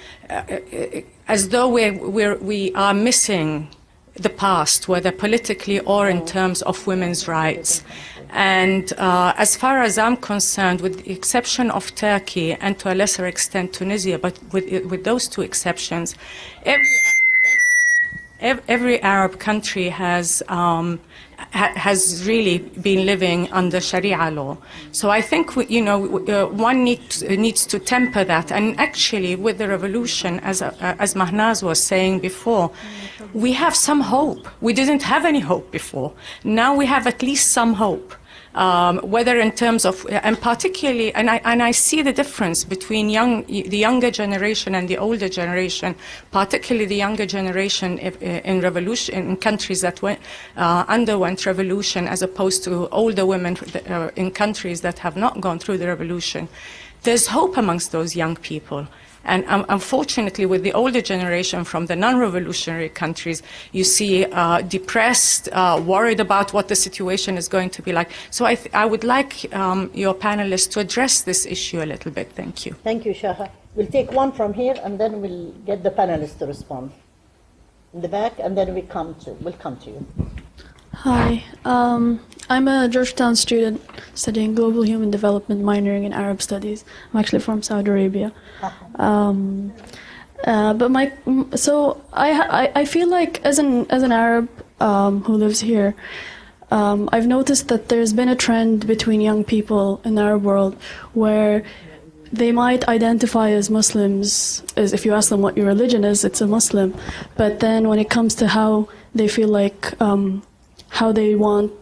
as though we are missing the past, whether politically or in terms of women's rights. And as far as I'm concerned, with the exception of Turkey and to a lesser extent Tunisia, but with those two exceptions, every Arab country has really been living under Sharia law. So I think one needs to temper that. And actually, with the revolution, as Mahnaz was saying before, we have some hope. We didn't have any hope before. Now we have at least some hope. Whether in terms of, and particularly, and I see the difference between the younger generation and the older generation, particularly the younger generation in countries that underwent revolution, as opposed to older women in countries that have not gone through the revolution. There's hope amongst those young people. And unfortunately, with the older generation from the non-revolutionary countries, you see depressed, worried about what the situation is going to be like. So I would like your panelists to address this issue a little bit. Thank you. Thank you, Shaha. We'll take one from here, and then we'll get the panelists to respond. In the back, and then we'll come to you. Hi, I'm a Georgetown student studying global human development, minoring in Arab studies. I'm actually from Saudi Arabia. I feel like as an Arab who lives here, I've noticed that there's been a trend between young people in the Arab world where they might identify as Muslims, as if you ask them what your religion is, it's a Muslim. But then when it comes to how they feel like, how they want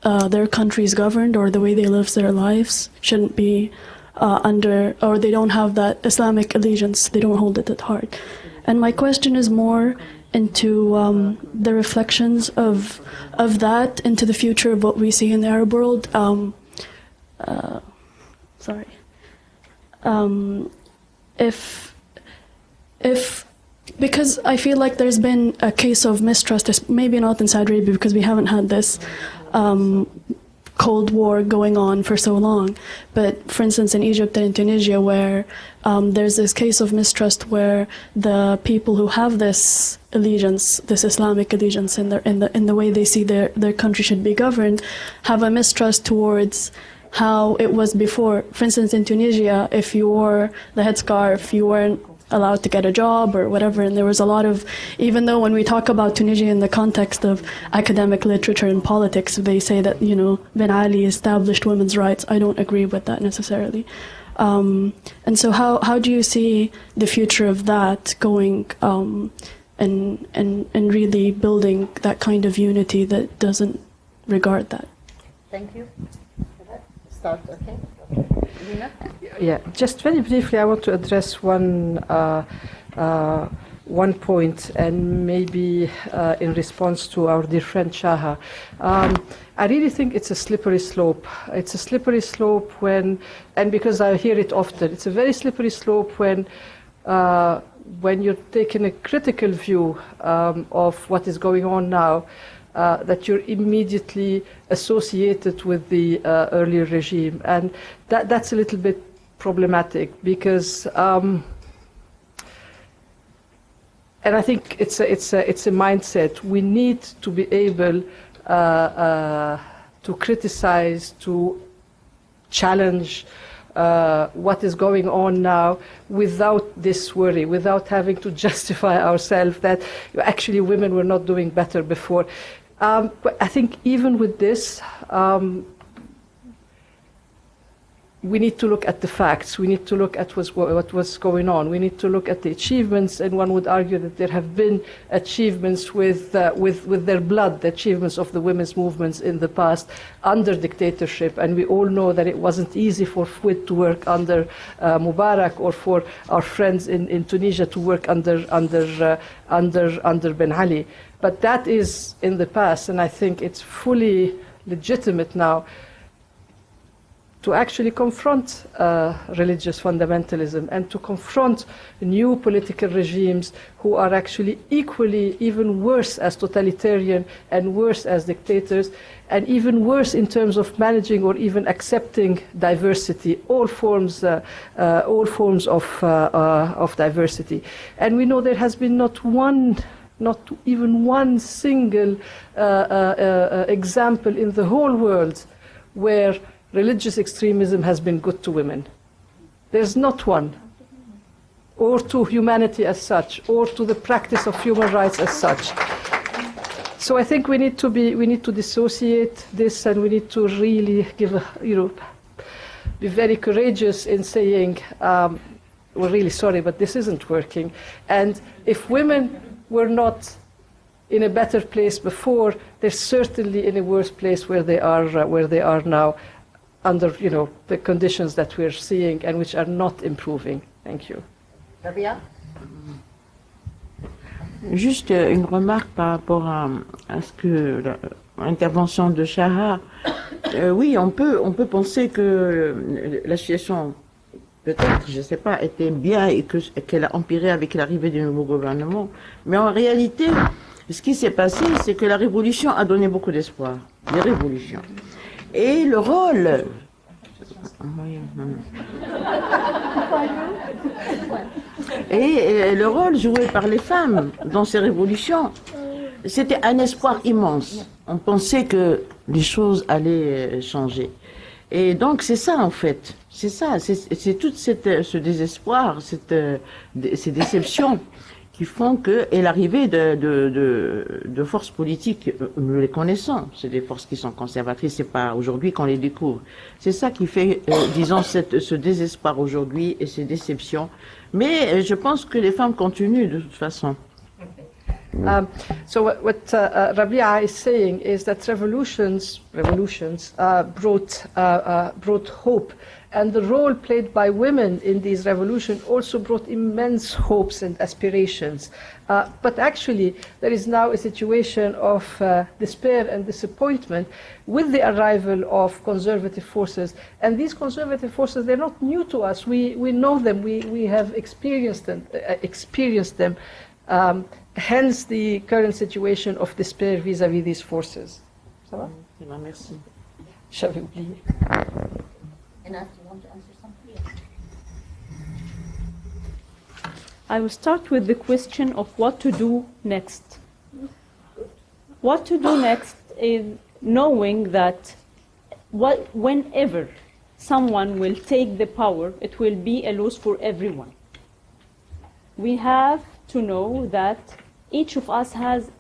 their countries governed or the way they live their lives shouldn't be or they don't have that Islamic allegiance, they don't hold it at heart. And my question is more into the reflections of that into the future of what we see in the Arab world. Because I feel like there's been a case of mistrust, maybe not in Saudi Arabia because we haven't had this Cold War going on for so long, but for instance in Egypt and in Tunisia where there's this case of mistrust where the people who have this allegiance, this Islamic allegiance in the way they see their country should be governed, have a mistrust towards how it was before. For instance, in Tunisia, if you wore the headscarf, you weren't allowed to get a job or whatever, and there was a lot of, even though when we talk about Tunisia in the context of academic literature and politics, they say that, Ben Ali established women's rights. I don't agree with that necessarily. And so how do you see the future of that going and really building that kind of unity that doesn't regard that? Thank you. Start, okay? Lina? Yeah, just very briefly, I want to address one point, and maybe in response to our dear friend Shaha. I really think it's a slippery slope. It's a slippery slope and because I hear it often, it's a very slippery slope when you're taking a critical view of what is going on now, that you're immediately associated with the earlier regime. And that's a little bit problematic because, and I think it's a mindset. We need to be able to criticize, to challenge what is going on now without this worry, without having to justify ourselves that actually women were not doing better before. But I think even with this, we need to look at the facts. We need to look at what was going on. We need to look at the achievements, and one would argue that there have been achievements with their blood, the achievements of the women's movements in the past under dictatorship. And we all know that it wasn't easy for FWID to work under Mubarak, or for our friends in Tunisia to work under Ben Ali. But that is in the past, and I think it's fully legitimate now to actually confront religious fundamentalism and to confront new political regimes who are actually equally even worse as totalitarian and worse as dictators, and even worse in terms of managing or even accepting diversity, all forms of diversity. And we know there has been not even one single example in the whole world where religious extremism has been good to women. There's not one. Or to humanity as such, or to the practice of human rights as such. So I think we need to dissociate this, and we need to really be very courageous in saying, we're really sorry, but this isn't working. And if women were not in a better place before, they're certainly in a worse place where they are now, under the conditions that we're seeing and which are not improving. Thank you. Rabia? Juste une remarque par rapport à ce que l'intervention de Shaha. Oui, on peut penser que la situation, peut-être, je ne sais pas, était bien et qu'elle a empiré avec l'arrivée du nouveau gouvernement. Mais en réalité, ce qui s'est passé, c'est que la révolution a donné beaucoup d'espoir. Les révolutions. Et le rôle... Et le rôle joué par les femmes dans ces révolutions, c'était un espoir immense. On pensait que les choses allaient changer. Et donc c'est ça en fait, c'est ça, c'est tout ce désespoir, ces déceptions qui font que, et l'arrivée de forces politiques, nous les connaissons, c'est des forces qui sont conservatrices, c'est pas aujourd'hui qu'on les découvre. C'est ça qui fait, disons, ce désespoir aujourd'hui et ces déceptions. Mais je pense que les femmes continuent de toute façon. So what Rabia is saying is that revolutions brought hope, and the role played by women in these revolutions also brought immense hopes and aspirations. But actually, there is now a situation of despair and disappointment with the arrival of conservative forces. And these conservative forces, they're not new to us. We know them. We have experienced them. Hence the current situation of despair vis-à-vis these forces. Ça va? Merci. J'avais oublié. I will start with the question of what to do next. What to do next is knowing that whenever someone will take the power, it will be a loss for everyone. We have to know that each of us has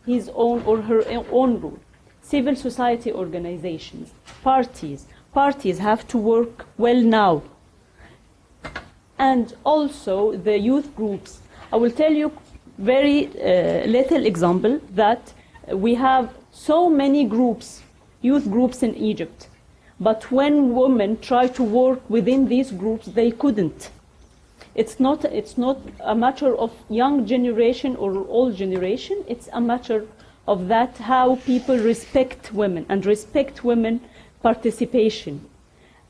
his own or her own role. Civil society organizations, parties have to work well now. And also the youth groups. I will tell you very little example that we have so many groups, youth groups in Egypt. But when women try to work within these groups, they couldn't. It's not a matter of young generation or old generation. It's a matter of that how people respect women and respect women participation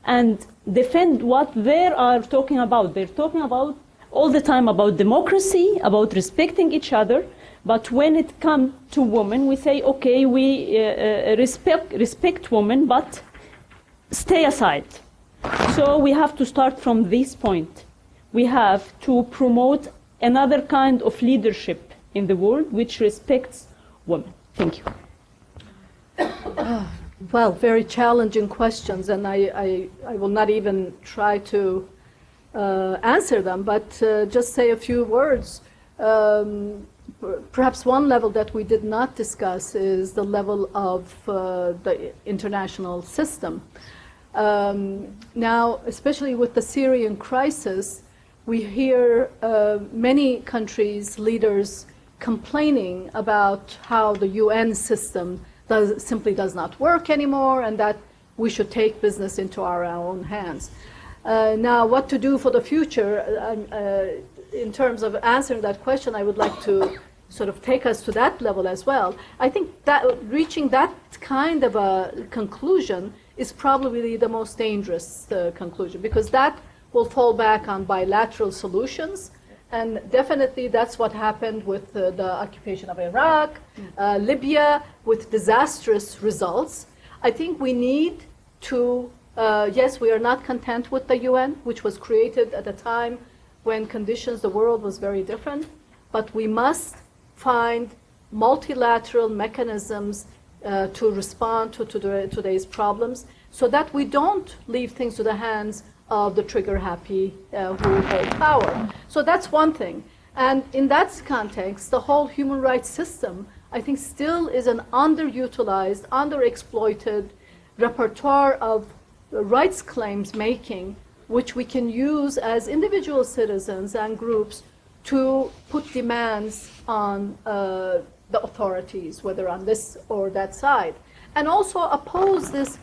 and defend what they are talking about. They're talking about all the time about democracy, about respecting each other. But when it comes to women, we say, okay, we respect women, but stay aside. So we have to start from this point. We have to promote another kind of leadership in the world which respects women. Thank you. Well, very challenging questions, and I will not even try to answer them, but just say a few words. Perhaps one level that we did not discuss is the level of the international system. Now, especially with the Syrian crisis, we hear many countries' leaders complaining about how the UN system simply does not work anymore and that we should take business into our own hands. Now, what to do for the future, in terms of answering that question, I would like to sort of take us to that level as well. I think that reaching that kind of a conclusion is probably the most dangerous conclusion, because that will fall back on bilateral solutions. And definitely that's what happened with the occupation of Iraq, Libya, with disastrous results. I think we need to, yes, we are not content with the UN, which was created at a time when conditions, the world was very different, but we must find multilateral mechanisms to respond to today's problems, so that we don't leave things to the hands of the trigger-happy who hold power. So that's one thing. And in that context, the whole human rights system, I think, still is an underutilized, underexploited repertoire of rights claims making, which we can use as individual citizens and groups to put demands on the authorities, whether on this or that side. And also oppose this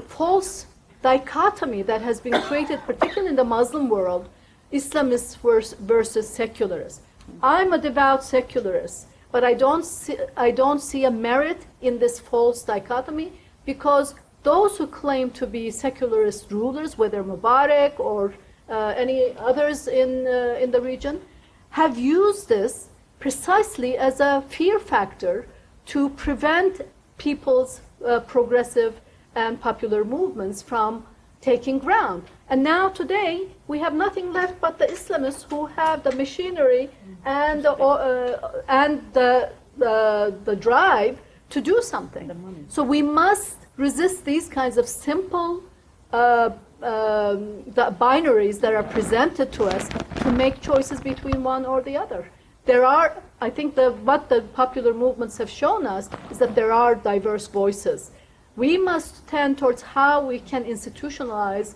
false dichotomy that has been created, particularly in the Muslim world, Islamists versus secularists. I'm a devout secularist, but I don't see a merit in this false dichotomy, because those who claim to be secularist rulers, whether Mubarak or any others in the region, have used this precisely as a fear factor to prevent people's progressive and popular movements from taking ground. And now today, we have nothing left but the Islamists who have the machinery and the the drive to do something. So we must resist these kinds of simple the binaries that are presented to us to make choices between one or the other. There are, I think, what the popular movements have shown us is that there are diverse voices. We must tend towards how we can institutionalize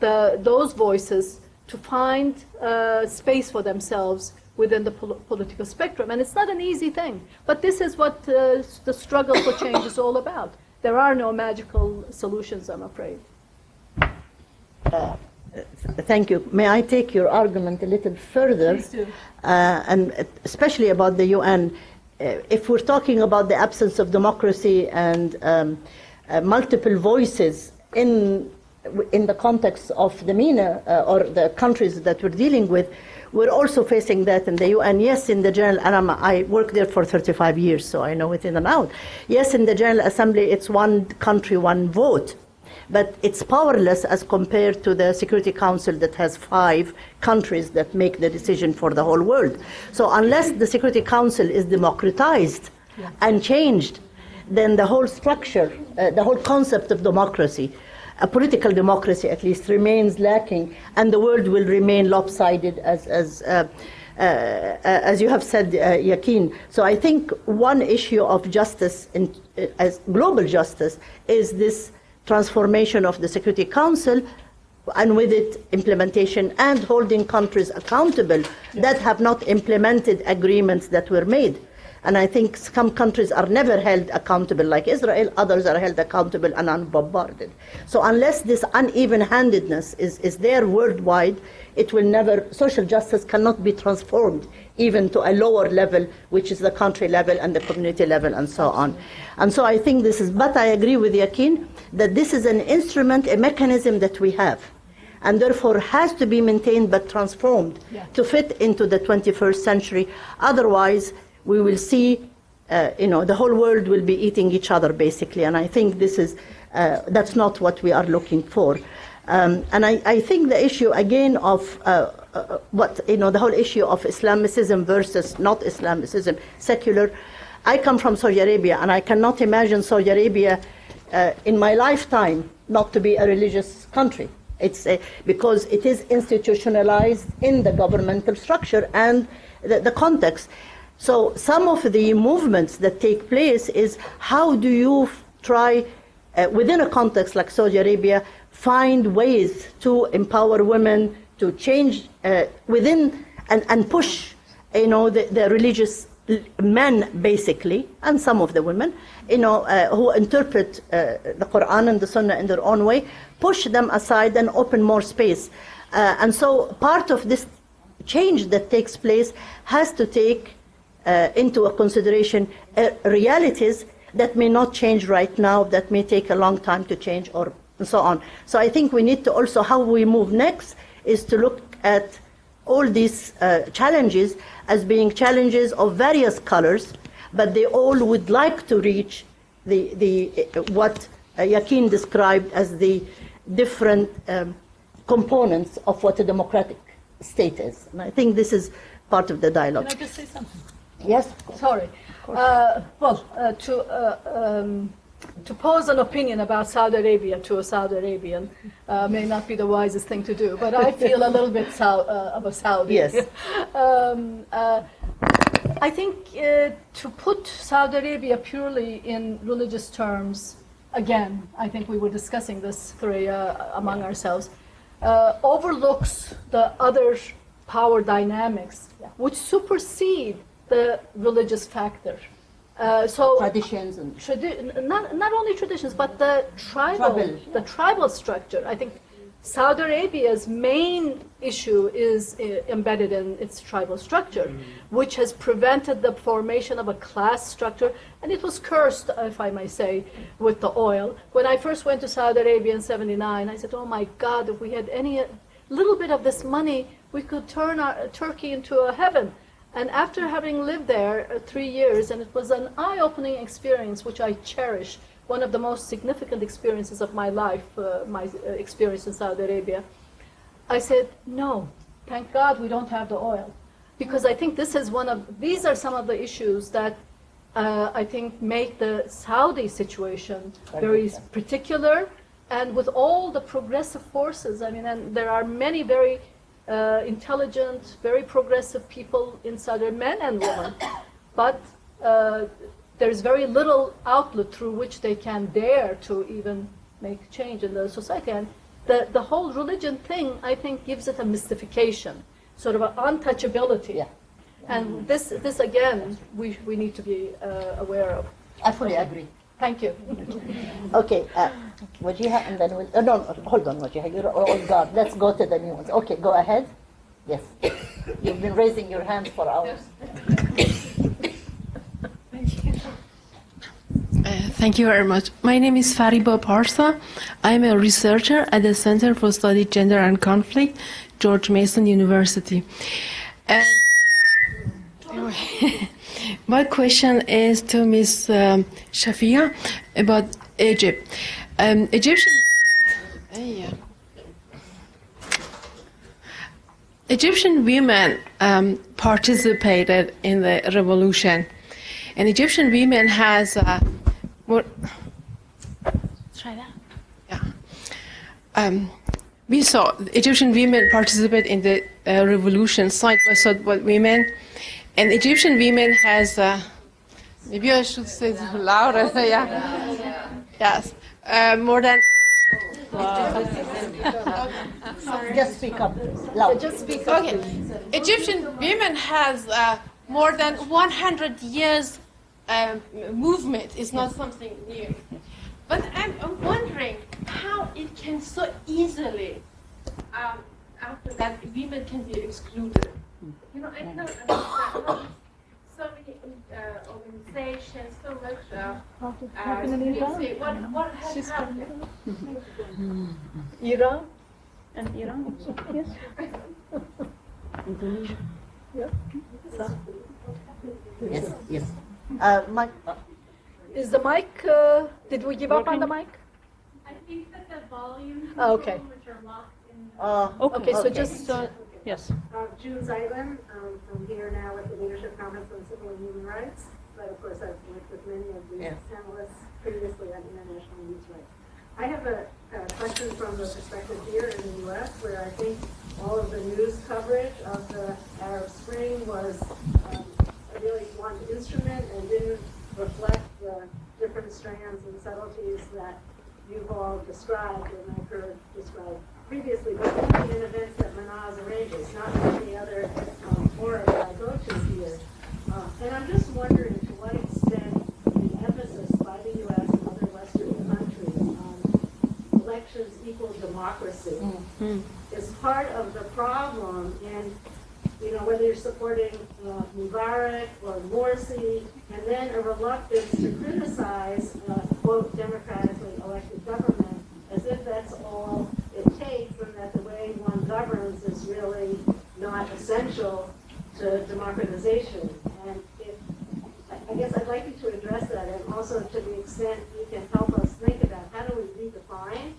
those voices to find space for themselves within the political spectrum. And it's not an easy thing. But this is what the struggle for change is all about. There are no magical solutions, I'm afraid. Thank you. May I take your argument a little further? Please do. And especially about the UN. If we're talking about the absence of democracy and multiple voices in the context of the MENA or the countries that we're dealing with, we're also facing that in the UN. Yes, in the General, and I worked there for 35 years, so I know it in and out. Yes, in the General Assembly, it's one country, one vote. But it's powerless as compared to the Security Council that has 5 countries that make the decision for the whole world. So unless the Security Council is democratized and changed, then the whole structure, the whole concept of democracy, a political democracy at least, remains lacking, and the world will remain lopsided as you have said, Yakin. So I think one issue of justice, as global justice, is this transformation of the Security Council, and with it implementation and holding countries accountable that have not implemented agreements that were made. And I think some countries are never held accountable, like Israel. Others are held accountable and unbombarded. So unless this uneven-handedness is there worldwide, it will never, social justice cannot be transformed even to a lower level, which is the country level and the community level and so on. And so I think this is, but I agree with Yakin that this is an instrument, a mechanism that we have, and therefore has to be maintained but transformed to fit into the 21st century. Otherwise, we will see, the whole world will be eating each other, basically. And I think this is, that's not what we are looking for. And I think the issue, again, of the whole issue of Islamicism versus not Islamicism, secular. I come from Saudi Arabia, and I cannot imagine Saudi Arabia in my lifetime not to be a religious country. It's because it is institutionalized in the governmental structure and the context. So some of the movements that take place is how do you try, within a context like Saudi Arabia, find ways to empower women, to change within and push, the religious men, basically, and some of the women, who interpret the Quran and the Sunnah in their own way, push them aside and open more space. And so part of this change that takes place has to take into a consideration realities that may not change right now, that may take a long time to change, or and so on. So I think we need to also, how we move next is to look at all these challenges as being challenges of various colors, but they all would like to reach the what Yakin described as the different components of what a democratic state is. And I think this is part of the dialogue. Can I just say something? Yes? Sorry. To pose an opinion about Saudi Arabia to a Saudi Arabian may not be the wisest thing to do, but I feel a little bit of a Saudi. Yes. I think to put Saudi Arabia purely in religious terms, again, I think we were discussing this among ourselves, overlooks the other power dynamics which supersede the religious factor. So traditions and not only traditions, but the tribal structure. I think Saudi Arabia's main issue is embedded in its tribal structure, which has prevented the formation of a class structure, and it was cursed, if I may say, with the oil. When I first went to Saudi Arabia in '79, I said, "Oh my God, if we had any little bit of this money, we could turn Turkey into a heaven." And after having lived there 3 years, and it was an eye-opening experience, which I cherish, one of the most significant experiences of my life, my experience in Saudi Arabia, I said, no, thank God we don't have the oil. Because I think these are some of the issues that I think, make the Saudi situation very particular, and with all the progressive forces. I mean, and there are many very intelligent, very progressive people in Saudi, men and women, but there's very little outlet through which they can dare to even make change in the society. And the whole religion thing, I think, gives it a mystification, sort of an untouchability. Yeah. And this again, we need to be aware of. I fully agree. Thank you. Okay, Wajiha, and then we'll... no, hold on, Wajiha. You're on guard. Let's go to the new ones. Okay, go ahead. Yes. You've been raising your hands for hours. Thank you very much. My name is Fariba Parsa. I'm a researcher at the Center for Study Gender and Conflict, George Mason University. My question is to Ms. Shafia about Egypt. Egyptian women participated in the revolution, and Egyptian women has more. Try that. Yeah. We saw Egyptian women participate in the revolution side by side with women, and Egyptian women has. Maybe I should say it louder. Yeah. Yes. More than. Just speak up loud. Just speak up. Okay. Egyptian women has more than 100 years movement. It's not something new. But I'm wondering how it can so easily, after that, women can be excluded. You know, I don't understand how so many organizations, so much. What has happened? Iran? And Iran? Yes. Indonesia? Yes, yes. Mike? Is the mic, did we give up on the mic? I think that the volume Okay. which are locked in Okay, so just, yes. June Zeitlin, I'm here now at the Leadership Conference on Civil and Human Rights, but of course I've worked with many of the panelists previously on international human rights. I have a question from the perspective here in the U.S., where I think all of the news coverage of the Arab Spring was really one instrument and didn't reflect the different strands and subtleties that you've all described and I've heard described previously, but only in events that Manaz arranges, not any other forum that I go to here. And I'm just wondering to what extent the emphasis by the U.S. and other Western countries on elections equal democracy is part of the problem. And you know, whether you're supporting Mubarak or Morsi, and then a reluctance to criticize, quote, democratically elected government, as if that's all it takes, and that the way one governs is really not essential to democratization. And I guess I'd like you to address that, and also to the extent you can help us think about how do we redefine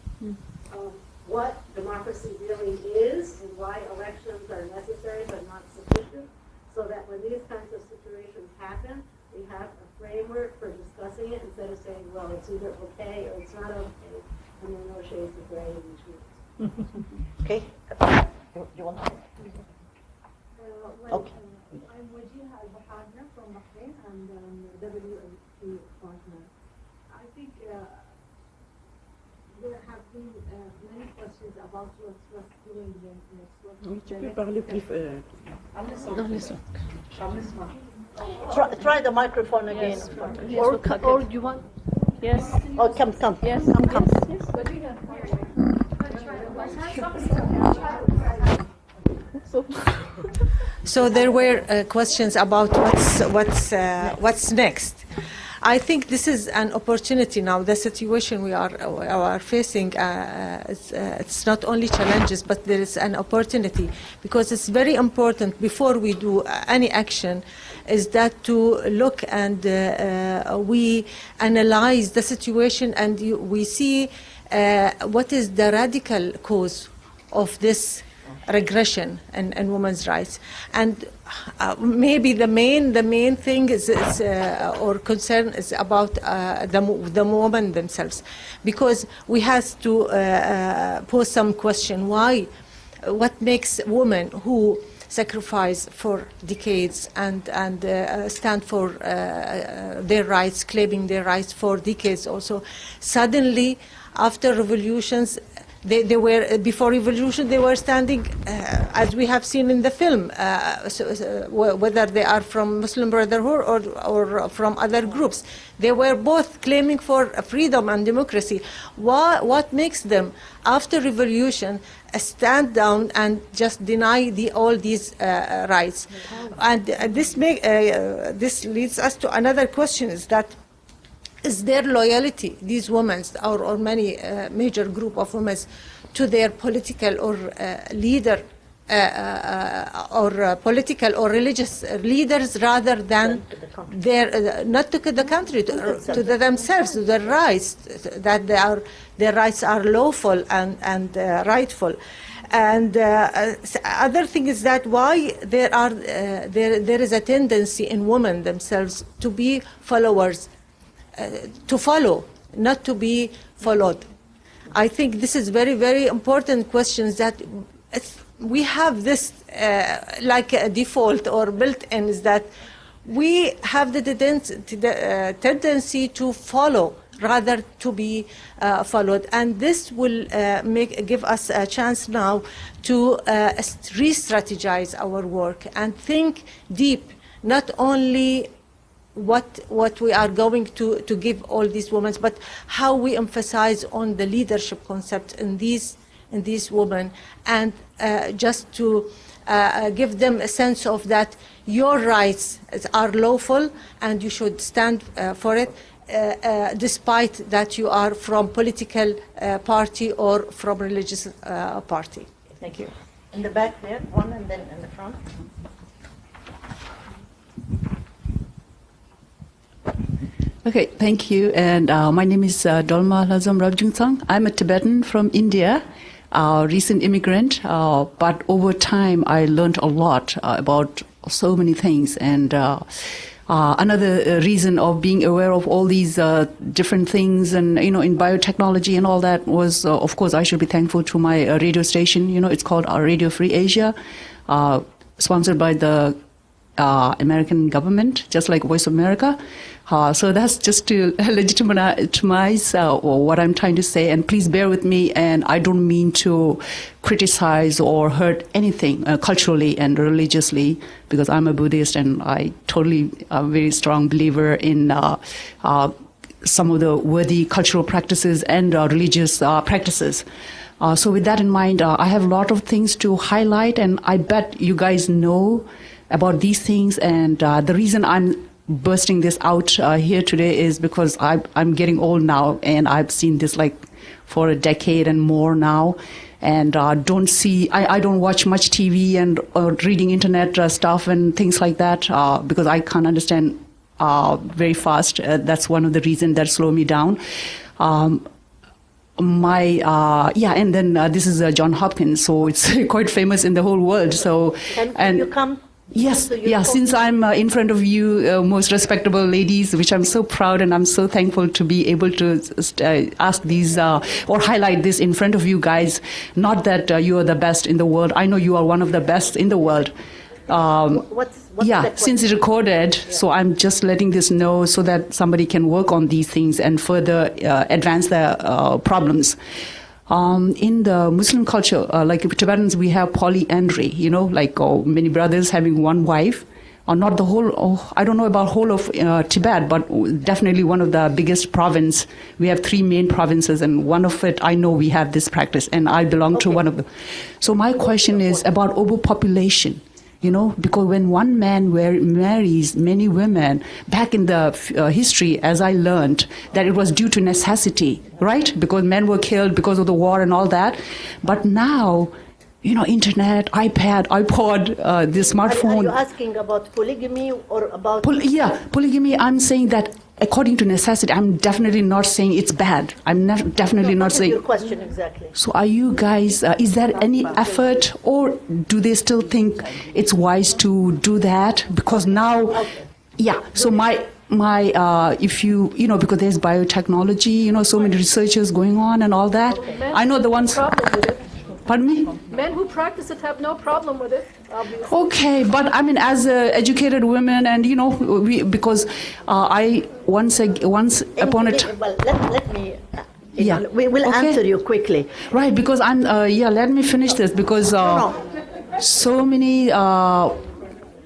what democracy really is and why elections are necessary but not sufficient, so that when these kinds of situations happen, we have a framework for discussing it instead of saying, well, it's either okay or it's not okay, and there are no shades of gray in between. Okay. You want to? Okay. I'm Wajiha al-Bahadna from Bahrain and WMP partner. I think there have been many questions about what's doing the Tu peux parler plus. Try the microphone again. Or you want? Yes. Oh, come. Yes. Come. So there were questions about what's next. I think this is an opportunity now. The situation we are facing, it's not only challenges, but there is an opportunity, because it's very important before we do any action is that to look and we analyze the situation and we see what is the radical cause of this regression in women's rights. And maybe the main thing is or concern is about the women themselves, because we have to pose some question: what makes women who sacrifice for decades and stand for their rights, claiming their rights for decades also, suddenly after revolutions, they were, before revolution, they were standing, as we have seen in the film, whether they are from Muslim Brotherhood or from other groups. They were both claiming for freedom and democracy. What makes them, after revolution, stand down and just deny all these rights? And this leads us to another question: is their loyalty, these women or many major group of women, to their political or leader or political or religious leaders, rather than their not to the country, to themselves, to their rights, that their rights are lawful and rightful? And other thing is that why there is a tendency in women themselves to be followers, to follow, not to be followed. I think this is very, very important questions that we have this like a default or built-in, is that we have the tendency to follow rather to be followed. And this will give us a chance now to re-strategize our work and think deep, not only what we are going to give all these women, but how we emphasize on the leadership concept in these women, and just to give them a sense of that your rights are lawful and you should stand for it, despite that you are from political party or from religious party. Thank you. In the back there, one, and then in the front. Okay, thank you. And my name is Dolma Lazom Rabjungsang. I'm a Tibetan from India, recent immigrant, but over time I learned a lot about so many things. And another reason of being aware of all these different things and, in biotechnology and all that was, of course, I should be thankful to my radio station. It's called Radio Free Asia, sponsored by the American government, just like Voice of America. So that's just to legitimize what I'm trying to say. And please bear with me. And I don't mean to criticize or hurt anything culturally and religiously, because I'm a Buddhist and I totally a very strong believer in some of the worthy cultural practices and religious practices. So with that in mind, I have a lot of things to highlight, and I bet you guys know about these things. And the reason I'm bursting this out here today is because I'm getting old now, and I've seen this like for a decade and more now, and I don't watch much TV and reading internet stuff and things like that because I can't understand very fast. That's one of the reasons that slow me down. And then this is John Hopkins, so it's quite famous in the whole world. So can you come? Yes, since I'm in front of you, most respectable ladies, which I'm so proud and I'm so thankful to be able to ask these or highlight this in front of you guys. Not that you are the best in the world. I know you are one of the best in the world. Since it's recorded, so I'm just letting this know so that somebody can work on these things and further advance their problems. In the Muslim culture, like Tibetans, we have polyandry, like many brothers having one wife, or not the whole, I don't know about whole of Tibet, but definitely one of the biggest province. We have 3 main provinces, and one of it, I know we have this practice, and I belong to one of them. So my question is about overpopulation. Because when one man marries many women, back in the history, as I learned, that it was due to necessity, right? Because men were killed because of the war and all that. But now, internet, iPad, iPod, the smartphone. Are you asking about polygamy or about... polygamy, I'm saying that according to necessity. I'm definitely not saying it's bad. I'm definitely not saying. Your question exactly. So are you guys, is there any effort, or do they still think it's wise to do that? Because now, yeah, so if you because there's biotechnology, so many researchers going on and all that. I know the ones. Pardon me? Men who practice it have no problem with it, obviously. Okay, but I mean, as educated women, and because I once upon a time. Well, let me. We will answer you quickly. Right, because I'm. Let me finish this because so many.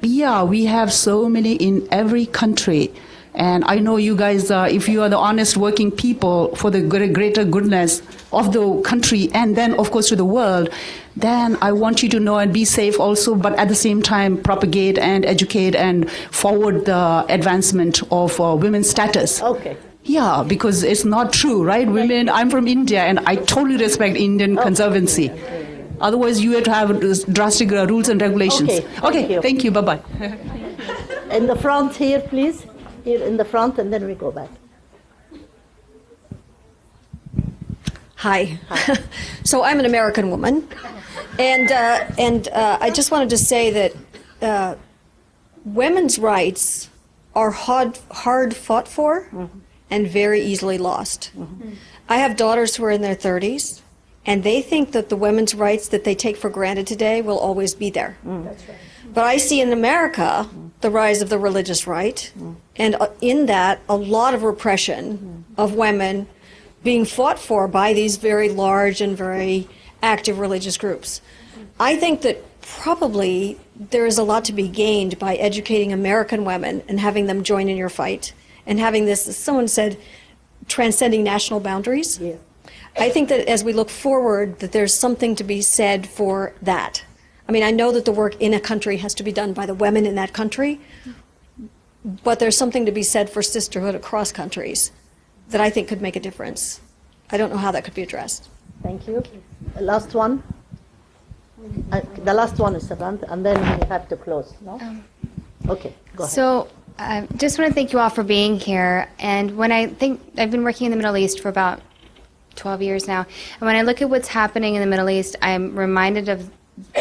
We have so many in every country. And I know you guys, if you are the honest working people for the greater goodness of the country and then, of course, to the world, then I want you to know and be safe also, but at the same time propagate and educate and forward the advancement of women's status. Okay. Yeah, because it's not true, right? Women, I'm from India and I totally respect Indian conservancy. Otherwise, you have to have drastic rules and regulations. Okay, thank you. Bye-bye. In the front here, please. Here in the front, and then we go back. Hi. So I'm an American woman, and I just wanted to say that women's rights are hard fought for and very easily lost. I have daughters who are in their 30s, and they think that the women's rights that they take for granted today will always be there. That's right. But I see in America the rise of the religious right, and in that, a lot of repression of women being fought for by these very large and very active religious groups. I think that probably there is a lot to be gained by educating American women and having them join in your fight, and having this, as someone said, transcending national boundaries. Yeah. I think that as we look forward, that there's something to be said for that. I mean, I know that the work in a country has to be done by the women in that country, but there's something to be said for sisterhood across countries that I think could make a difference. I don't know how that could be addressed. Thank you. Last one. The last one is Savant, and then we have to close. No? Okay, go ahead. So I just want to thank you all for being here. And when I think, I've been working in the Middle East for about 12 years now, and when I look at what's happening in the Middle East, I'm reminded of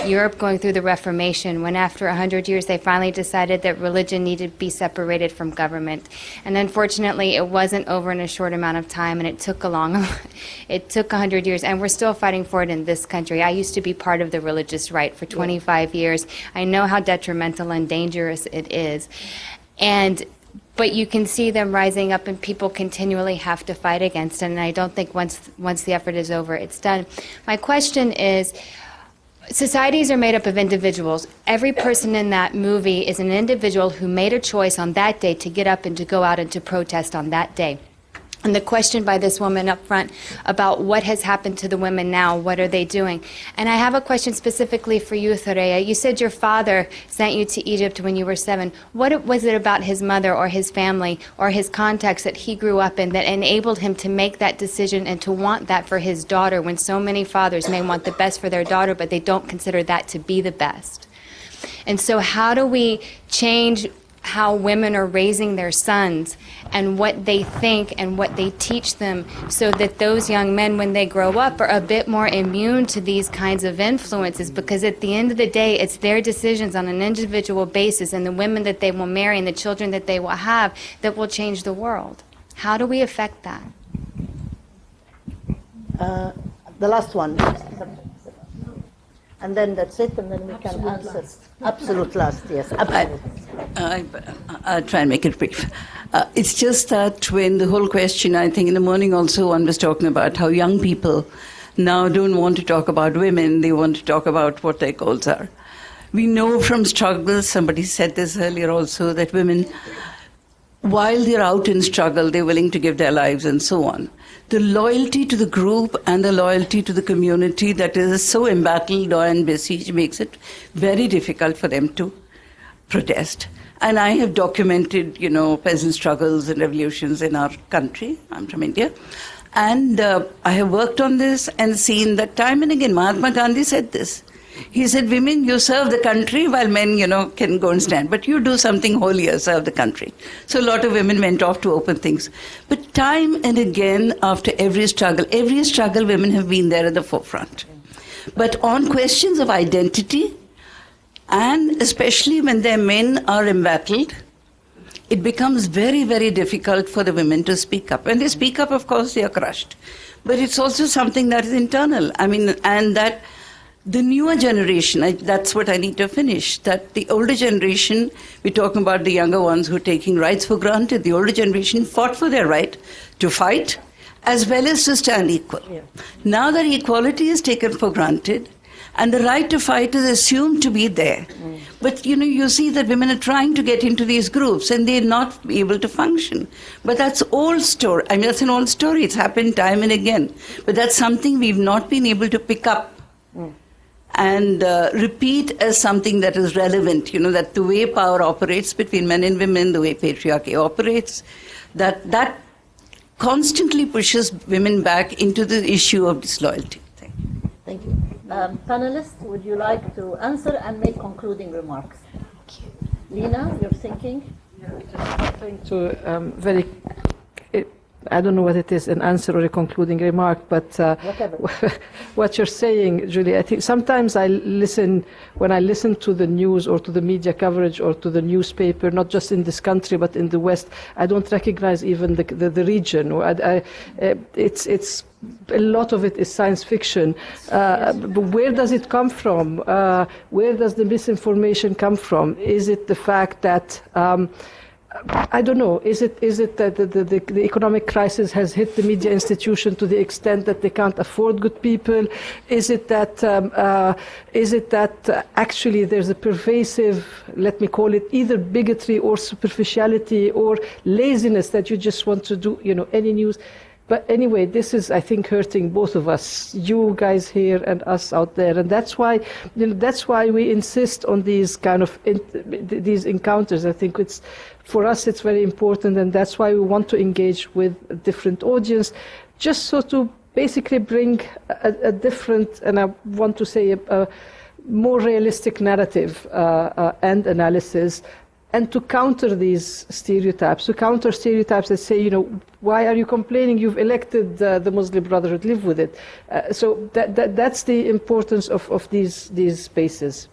Europe going through the Reformation, when after 100 years they finally decided that religion needed to be separated from government. And unfortunately, it wasn't over in a short amount of time, and it took 100 years, and we're still fighting for it in this country. I used to be part of the religious right for 25 years. I know how detrimental and dangerous it is. But you can see them rising up, and people continually have to fight against it, and I don't think once the effort is over, it's done. My question is, societies are made up of individuals. Every person in that movie is an individual who made a choice on that day to get up and to go out and to protest on that day. And the question by this woman up front about what has happened to the women now, what are they doing? And I have a question specifically for you, Thoreya. You said your father sent you to Egypt when you were 7. What was it about his mother or his family or his context that he grew up in that enabled him to make that decision and to want that for his daughter, when so many fathers may want the best for their daughter, but they don't consider that to be the best? And so how do we change how women are raising their sons and what they think and what they teach them, so that those young men, when they grow up, are a bit more immune to these kinds of influences? Because at the end of the day, it's their decisions on an individual basis, and the women that they will marry and the children that they will have, that will change the world. How do we affect that? The last one. And then that's it, and then we can answer. Absolute last, yes. Absolute. I'll try and make it brief. It's just that when the whole question, I think in the morning also one was talking about how young people now don't want to talk about women, they want to talk about what their goals are. We know from struggles, somebody said this earlier also, that women, while they're out in struggle, they're willing to give their lives and so on. The loyalty to the group and the loyalty to the community that is so embattled and besieged makes it very difficult for them to protest. And I have documented, peasant struggles and revolutions in our country. I'm from India. And I have worked on this and seen that time and again, Mahatma Gandhi said this, He said, women, you serve the country while men, can go and stand. But you do something holier, serve the country. So a lot of women went off to open things. But time and again, after every struggle, women have been there at the forefront. But on questions of identity, and especially when their men are embattled, it becomes very, very difficult for the women to speak up. When they speak up, of course, they are crushed. But it's also something that is internal. And that the newer generation, that's what I need to finish, that the older generation, we're talking about the younger ones who are taking rights for granted. The older generation fought for their right to fight as well as to stand equal. Yeah. Now that equality is taken for granted and the right to fight is assumed to be there. But, you see that women are trying to get into these groups and they're not able to function. But that's old story. That's an old story. It's happened time and again. But that's something we've not been able to pick up and repeat as something that is relevant, that the way power operates between men and women, the way patriarchy operates, that constantly pushes women back into the issue of disloyalty. Thank you. Panelists, would you like to answer and make concluding remarks? Thank you. Lina, you're thinking? Yeah, just something to I don't know what it is, an answer or a concluding remark, but what you're saying, Julie, I think sometimes when I listen to the news or to the media coverage or to the newspaper, not just in this country but in the West, I don't recognize even the region. It's a lot of it is science fiction. But where does it come from? Where does the misinformation come from? Is it the fact that I don't know. Is it that the economic crisis has hit the media institution to the extent that they can't afford good people? Is it that actually there's a pervasive, let me call it, either bigotry or superficiality or laziness that you just want to do, any news? But anyway, this is, I think, hurting both of us, you guys here and us out there, and that's why we insist on these kind of these encounters. I think for us it's very important, and that's why we want to engage with a different audience, just so to basically bring a different, and I want to say a more realistic narrative and analysis. And to counter these stereotypes, that say, why are you complaining? You've elected the Muslim Brotherhood, live with it. So that's the importance of these spaces.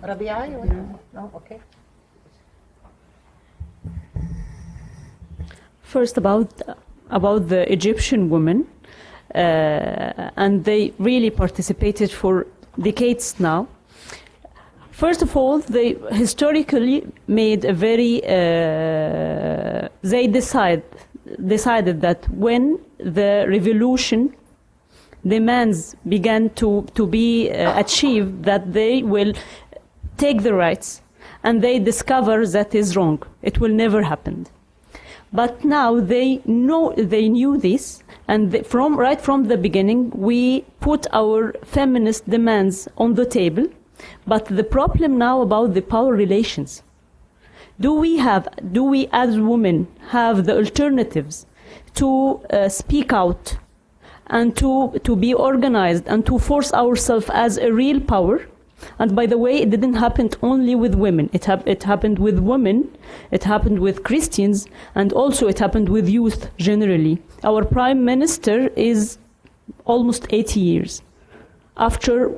Rabia, you want to? No? Okay. First, about the Egyptian women, and they really participated for decades now. First of all, they historically made a very, they decided that when the revolution demands began to be achieved, that they will take the rights, and they discover that is wrong. It will never happen. But now they knew this, and right from the beginning, we put our feminist demands on the table. But the problem now about the power relations, do we as women have the alternatives to speak out and to be organized and to force ourselves as a real power? And by the way, it didn't happen only with women. It happened with women, it happened with Christians, and also it happened with youth generally. Our prime minister is almost 80 years after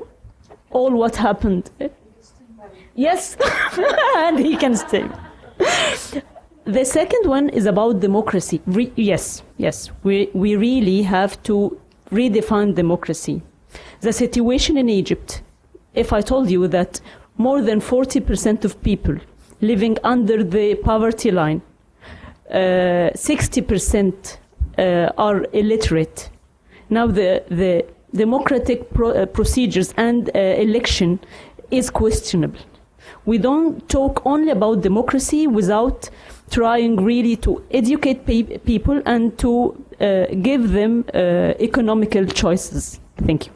all what happened. Yes, and he can stay. The second one is about democracy. Yes, we really have to redefine democracy. The situation in Egypt, if I told you that more than 40% of people living under the poverty line, 60% are illiterate. Now the democratic procedures and election is questionable. We don't talk only about democracy without trying really to educate people and to give them economical choices. Thank you.